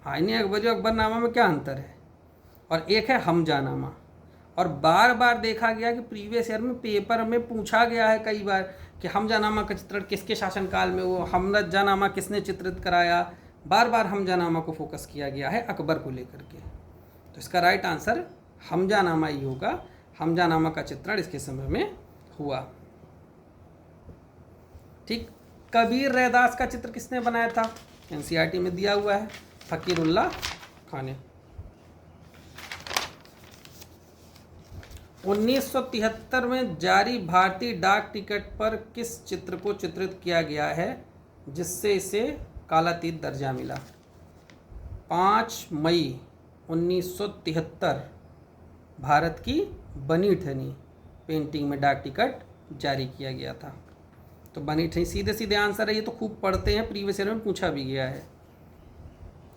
आईने अकबरी और अकबरनामा में क्या अंतर है? और एक है हमजानामा। और बार बार देखा गया कि प्रीवियस ईयर में पेपर में पूछा गया है कई बार कि हमजानामा का चित्रण किसके शासनकाल में हुआ, हमजानामा किसने चित्रित कराया। बार बार हमजानामा को फोकस किया गया है अकबर को लेकर के। तो इसका राइट आंसर हमजानामा ही होगा। हमजानामा का चित्रण इसके समय में हुआ। ठीक। कबीर रैदास का चित्र किसने बनाया था? एनसीईआरटी में दिया हुआ है, फकीरुल्लाह खान ने। 1973 में जारी भारतीय डाक टिकट पर किस चित्र को चित्रित किया गया है जिससे इसे कालातीत दर्जा मिला? 5 मई 1973 भारत की बनी ठनी पेंटिंग में डाक टिकट जारी किया गया था। तो बनी ठनी सीधे सीधे आंसर है, ये तो खूब पढ़ते हैं, प्रीवियस ईयर में पूछा भी गया है।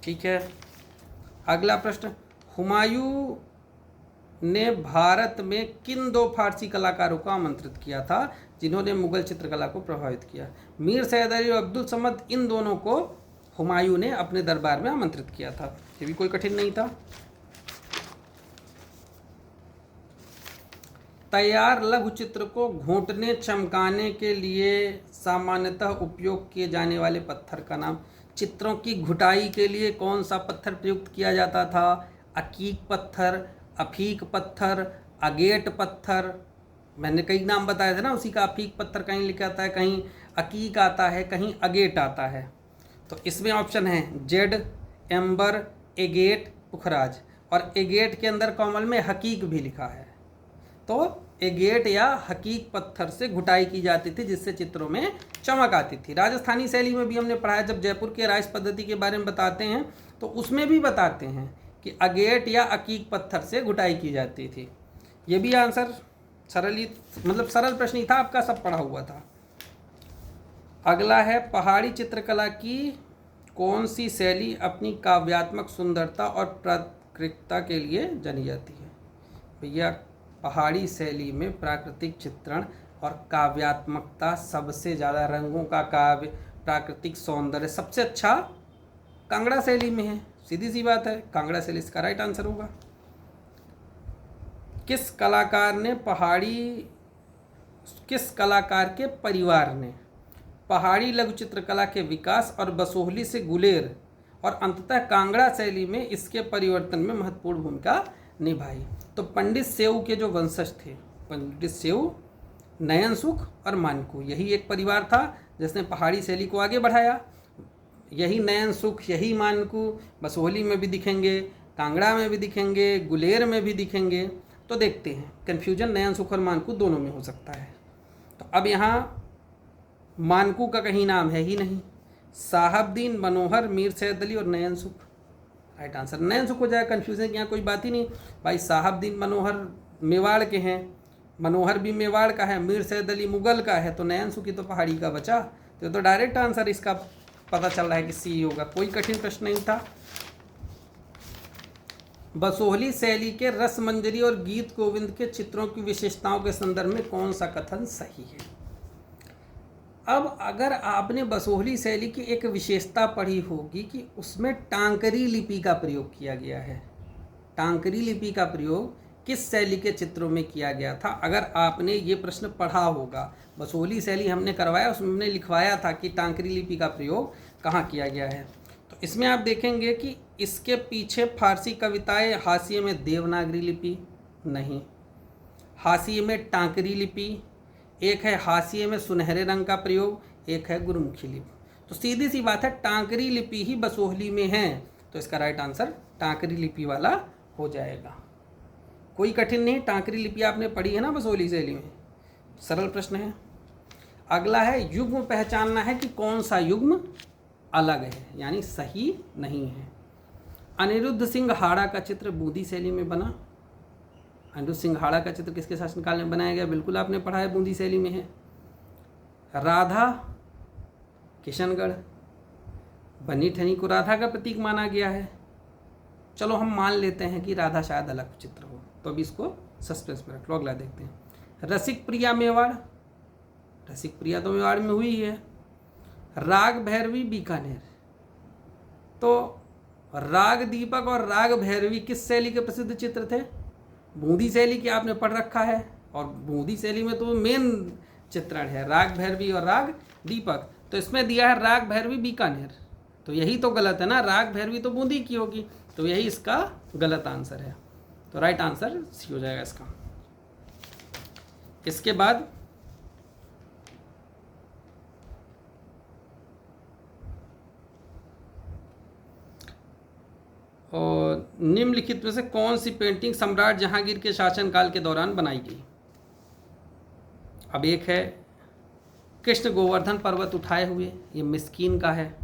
ठीक है। अगला प्रश्न, हुमायूं ने भारत में किन 2 फारसी कलाकारों को आमंत्रित किया था जिन्होंने मुगल चित्रकला को प्रभावित किया? मीर सैयद अली और अब्दुल समद, इन दोनों को हुमायूं ने अपने दरबार में आमंत्रित किया था। ये भी कोई कठिन नहीं था। तैयार लघु चित्र को घोंटने चमकाने के लिए सामान्यतः उपयोग किए जाने वाले पत्थर का नाम? चित्रों की घुटाई के लिए कौन सा पत्थर प्रयुक्त किया जाता था? अकीक पत्थर, अफीक पत्थर, अगेट पत्थर। मैंने कई नाम बताए थे ना उसी का। अफीक पत्थर कहीं लिखा आता है, कहीं अकीक आता है, कहीं अगेट आता है। तो इसमें ऑप्शन है जेड, एम्बर, एगेट, पुखराज। और एगेट के अंदर कॉमन में हकीक भी लिखा है। तो एगेट या हकीक पत्थर से घुटाई की जाती थी जिससे चित्रों में चमक आती थी। राजस्थानी शैली में भी हमने पढ़ा है, जब जयपुर के राइस पद्धति के बारे में बताते हैं तो उसमें भी बताते हैं कि अगेट या अकीक पत्थर से घुटाई की जाती थी। ये भी आंसर सरल प्रश्न ही था आपका, सब पढ़ा हुआ था। अगला है, पहाड़ी चित्रकला की कौन सी शैली अपनी काव्यात्मक सुंदरता और प्राकृतिकता के लिए जानी जाती है? भैया, पहाड़ी शैली में प्राकृतिक चित्रण और काव्यात्मकता, सबसे ज़्यादा रंगों का काव्य, प्राकृतिक सौंदर्य सबसे अच्छा कांगड़ा शैली में है। सीधी सी बात है, कांगड़ा शैली इसका राइट आंसर होगा। किस कलाकार के परिवार ने पहाड़ी लघु चित्रकला के विकास और बसोहली से गुलेर और अंततः कांगड़ा शैली में इसके परिवर्तन में महत्वपूर्ण भूमिका निभाई? तो पंडित सेऊ के जो वंशज थे, पंडित सेऊ, नयन सुख और मानकू, यही एक परिवार था जिसने पहाड़ी शैली को आगे बढ़ाया। यही नयन सुख, यही मानकू बसोहली में भी दिखेंगे, कांगड़ा में भी दिखेंगे, गुलेर में भी दिखेंगे। तो देखते हैं, कन्फ्यूजन नयन सुख और मानकू दोनों में हो सकता है। तो अब यहाँ मानकू का कहीं नाम है ही नहीं। साहबदीन, मनोहर, मीर सैयद अली और नयन सुख, राइट आंसर नयन सुख हो जाए। कन्फ्यूजन की यहाँ कोई बात ही नहीं भाई। साहबदीन मनोहर मेवाड़ के हैं, मनोहर भी मेवाड़ का है, मीर सैयद अली मुगल का है, तो नयन सुख ही तो पहाड़ी का बचा। तो डायरेक्ट आंसर इसका पता चल रहा है कि सी होगा। कोई कठिन प्रश्न नहीं था। बसोहली शैली के रस मंजरी और गीत गोविंद के चित्रों की विशेषताओं के संदर्भ में कौन सा कथन सही है? अब अगर आपने बसोहली शैली की एक विशेषता पढ़ी होगी कि उसमें टांकरी लिपि का प्रयोग किया गया है। टांकरी लिपि का प्रयोग किस शैली के चित्रों में किया गया था? अगर आपने ये प्रश्न पढ़ा होगा, बसोहली शैली हमने करवाया, उसमें हमने लिखवाया था कि टांकरी लिपि का प्रयोग कहाँ किया गया है। तो इसमें आप देखेंगे कि इसके पीछे फारसी कविताएं, हाशिए में देवनागरी लिपि नहीं, हाशिए में टांकरी लिपि, एक है हाशिए में सुनहरे रंग का प्रयोग, एक है गुरुमुखी लिपि। तो सीधी सी बात है, टांकरी लिपि ही बसोहली में है। तो इसका राइट आंसर टांकरी लिपि वाला हो जाएगा। कोई कठिन नहीं, टांकरी लिपि आपने पढ़ी है ना बसोहली शैली में, सरल प्रश्न है। अगला है, युग्म पहचानना है कि कौन सा युग्म अलग है, यानी सही नहीं है। अनिरुद्ध सिंह हाड़ा का चित्र बूंदी शैली में बना। अनिरुद्ध सिंह हाड़ा का चित्र किसके शासनकाल में बनाया गया? बिल्कुल आपने पढ़ा है, बूंदी शैली में है। राधा, किशनगढ़, बनी ठनी को राधा का प्रतीक माना गया है। चलो हम मान लेते हैं कि राधा शायद अलग चित्र हो, तो अभी इसको सस्पेंस में रख लो, अगला देखते हैं। रसिक प्रिया मेवाड़, रसिक प्रिया तो मेवाड़ में हुई है। राग भैरवी बीकानेर, तो और राग दीपक और राग भैरवी किस शैली के प्रसिद्ध चित्र थे? बूंदी शैली की आपने पढ़ रखा है, और बूंदी शैली में तो मेन चित्रण है राग भैरवी और राग दीपक। तो इसमें दिया है राग भैरवी बीकानेर, तो यही तो गलत है ना, राग भैरवी तो बूंदी की होगी, तो यही इसका गलत आंसर है। तो राइट आंसर सी हो जाएगा इसका। इसके बाद और निम्नलिखित में से कौन सी पेंटिंग सम्राट जहांगीर के शासनकाल के दौरान बनाई गई? अब एक है कृष्ण गोवर्धन पर्वत उठाए हुए, ये मिस्कीन का है।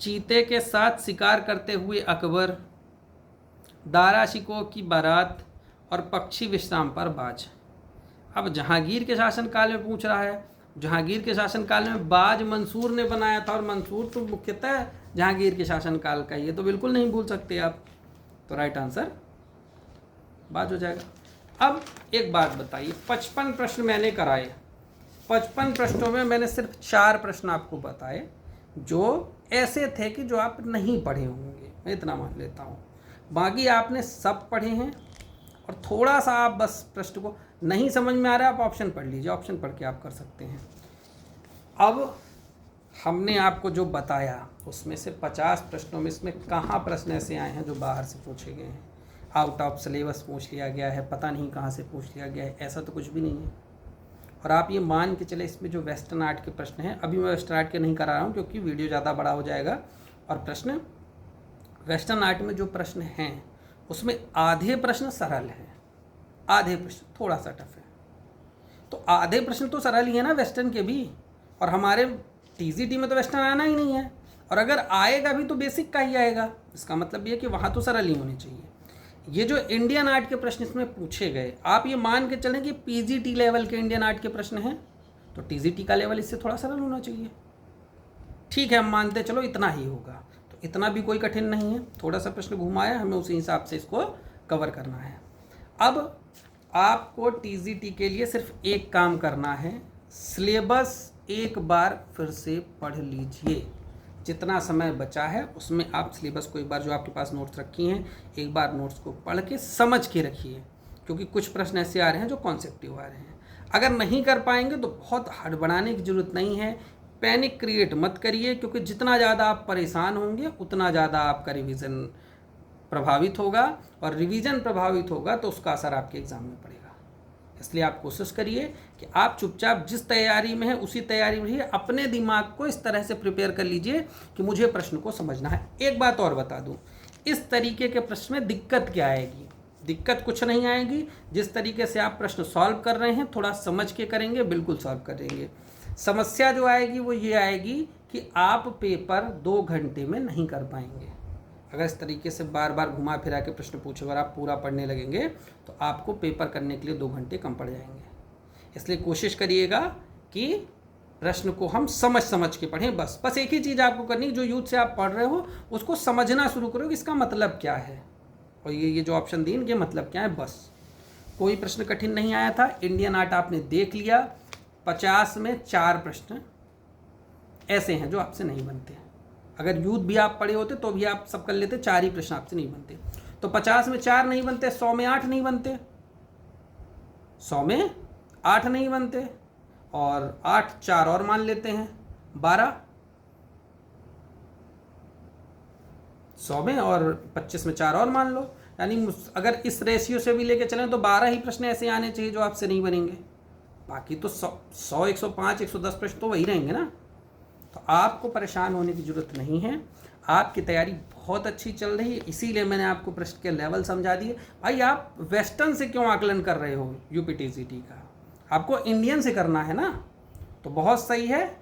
चीते के साथ शिकार करते हुए अकबर, दारा शिकोह की बारात और पक्षी विश्राम पर बाज। अब जहांगीर के शासनकाल में पूछ रहा है, जहांगीर के शासनकाल में बाज मंसूर ने बनाया था, और मंसूर तो मुख्यतः जहांगीर के शासनकाल का, ये तो बिल्कुल नहीं भूल सकते आप। तो राइट आंसर बाज हो जाएगा। अब एक बात बताइए, 55 प्रश्न मैंने कराए, 55 प्रश्नों में मैंने सिर्फ 4 प्रश्न आपको बताए जो ऐसे थे कि जो आप नहीं पढ़े होंगे, मैं इतना मान लेता हूँ। बाकी आपने सब पढ़े हैं, और थोड़ा सा आप बस प्रश्न को नहीं समझ में आ रहा है, आप ऑप्शन पढ़ लीजिए, ऑप्शन पढ़ के आप कर सकते हैं। अब हमने आपको जो बताया उसमें से 50 प्रश्नों में इसमें कहाँ प्रश्न ऐसे आए हैं जो बाहर से पूछे गए हैं, आउट ऑफ सिलेबस पूछ लिया गया है, पता नहीं कहाँ से पूछ लिया गया है, ऐसा तो कुछ भी नहीं है। और आप ये मान के चले, इसमें जो वेस्टर्न आर्ट के प्रश्न हैं, अभी मैं वेस्टर्न आर्ट के नहीं करा रहा हूँ क्योंकि वीडियो ज़्यादा बड़ा हो जाएगा, और प्रश्न वेस्टर्न आर्ट में जो प्रश्न हैं उसमें आधे प्रश्न सरल हैं, आधे प्रश्न थोड़ा सा टफ है। तो आधे प्रश्न तो सरल ही है ना वेस्टर्न के भी, और हमारे टीजीटी में तो वेस्टर्न आना ही नहीं है, और अगर आएगा भी तो बेसिक का ही आएगा। इसका मतलब ये कि वहाँ तो सरल ही होने चाहिए। ये जो इंडियन आर्ट के प्रश्न इसमें पूछे गए, आप ये मान के चलें कि पीजीटी लेवल के इंडियन आर्ट के प्रश्न हैं, तो टीजीटी का लेवल इससे थोड़ा सरल होना चाहिए। ठीक है, हम मानते चलो इतना ही होगा, तो इतना भी कोई कठिन नहीं है, थोड़ा सा प्रश्न घुमाया, हमें उसी हिसाब से इसको कवर करना है। अब आपको टीजीटी के लिए सिर्फ एक काम करना है, सिलेबस एक बार फिर से पढ़ लीजिए। जितना समय बचा है उसमें आप सिलेबस को एक बार, जो आपके पास नोट्स रखी हैं, एक बार नोट्स को पढ़ के समझ के रखिए, क्योंकि कुछ प्रश्न ऐसे आ रहे हैं जो कॉन्सेप्टिव आ रहे हैं। अगर नहीं कर पाएंगे तो बहुत हड़बड़ाने की ज़रूरत नहीं है, पैनिक क्रिएट मत करिए, क्योंकि जितना ज़्यादा आप परेशान होंगे उतना ज़्यादा आपका रिवीजन प्रभावित होगा, और रिवीजन प्रभावित होगा तो उसका असर आपके एग्ज़ाम में पड़ेगा। इसलिए आप कोशिश करिए कि आप चुपचाप जिस तैयारी में है उसी तैयारी में रहिए, अपने दिमाग को इस तरह से प्रिपेयर कर लीजिए कि मुझे प्रश्न को समझना है। एक बात और बता दूं, इस तरीके के प्रश्न में दिक्कत क्या आएगी? दिक्कत कुछ नहीं आएगी, जिस तरीके से आप प्रश्न सॉल्व कर रहे हैं थोड़ा समझ के करेंगे, बिल्कुल सॉल्व करेंगे। समस्या जो आएगी वो ये आएगी कि आप पेपर 2 घंटे में नहीं कर पाएंगे। अगर इस तरीके से बार बार घुमा फिरा के प्रश्न पूछे और आप पूरा पढ़ने लगेंगे तो आपको पेपर करने के लिए 2 घंटे कम पड़ जाएंगे। इसलिए कोशिश करिएगा कि प्रश्न को हम समझ के पढ़ें। बस एक ही चीज़ आपको करनी है, जो यूथ से आप पढ़ रहे हो उसको समझना शुरू करो कि इसका मतलब क्या है, और ये जो ऑप्शन दिए इनके मतलब क्या है। बस कोई प्रश्न कठिन नहीं आया था। इंडियन आर्ट आपने देख लिया, 50 में 4 प्रश्न ऐसे हैं जो आपसे नहीं बनते। अगर यूथ भी आप पढ़े होते तो भी आप सब कर लेते, 4 ही प्रश्न आपसे नहीं बनते। तो 50 में 4 नहीं बनते, 100 में 8 नहीं बनते, 100 में 8 नहीं बनते, और 8 4 और मान लेते हैं 12, 100 में, और 25 में 4 और मान लो। यानी अगर इस रेशियो से भी लेके चलें तो 12 ही प्रश्न ऐसे आने चाहिए जो आपसे नहीं बनेंगे। बाकी तो 100 105 110 प्रश्न तो वही रहेंगे ना। तो आपको परेशान होने की ज़रूरत नहीं है, आपकी तैयारी बहुत अच्छी चल रही है, इसीलिए मैंने आपको प्रश्न के लेवल समझा दिए। भाई आप वेस्टर्न से क्यों आकलन कर रहे हो यूपीटीसीटी का, आपको इंडियन से करना है ना, तो बहुत सही है।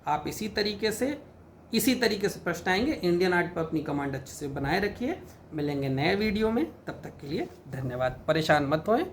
आप इसी तरीके से प्रश्न आएंगे। इंडियन आर्ट पर अपनी कमांड अच्छे से बनाए रखिए। मिलेंगे नए वीडियो में, तब तक के लिए धन्यवाद। परेशान मत होएं।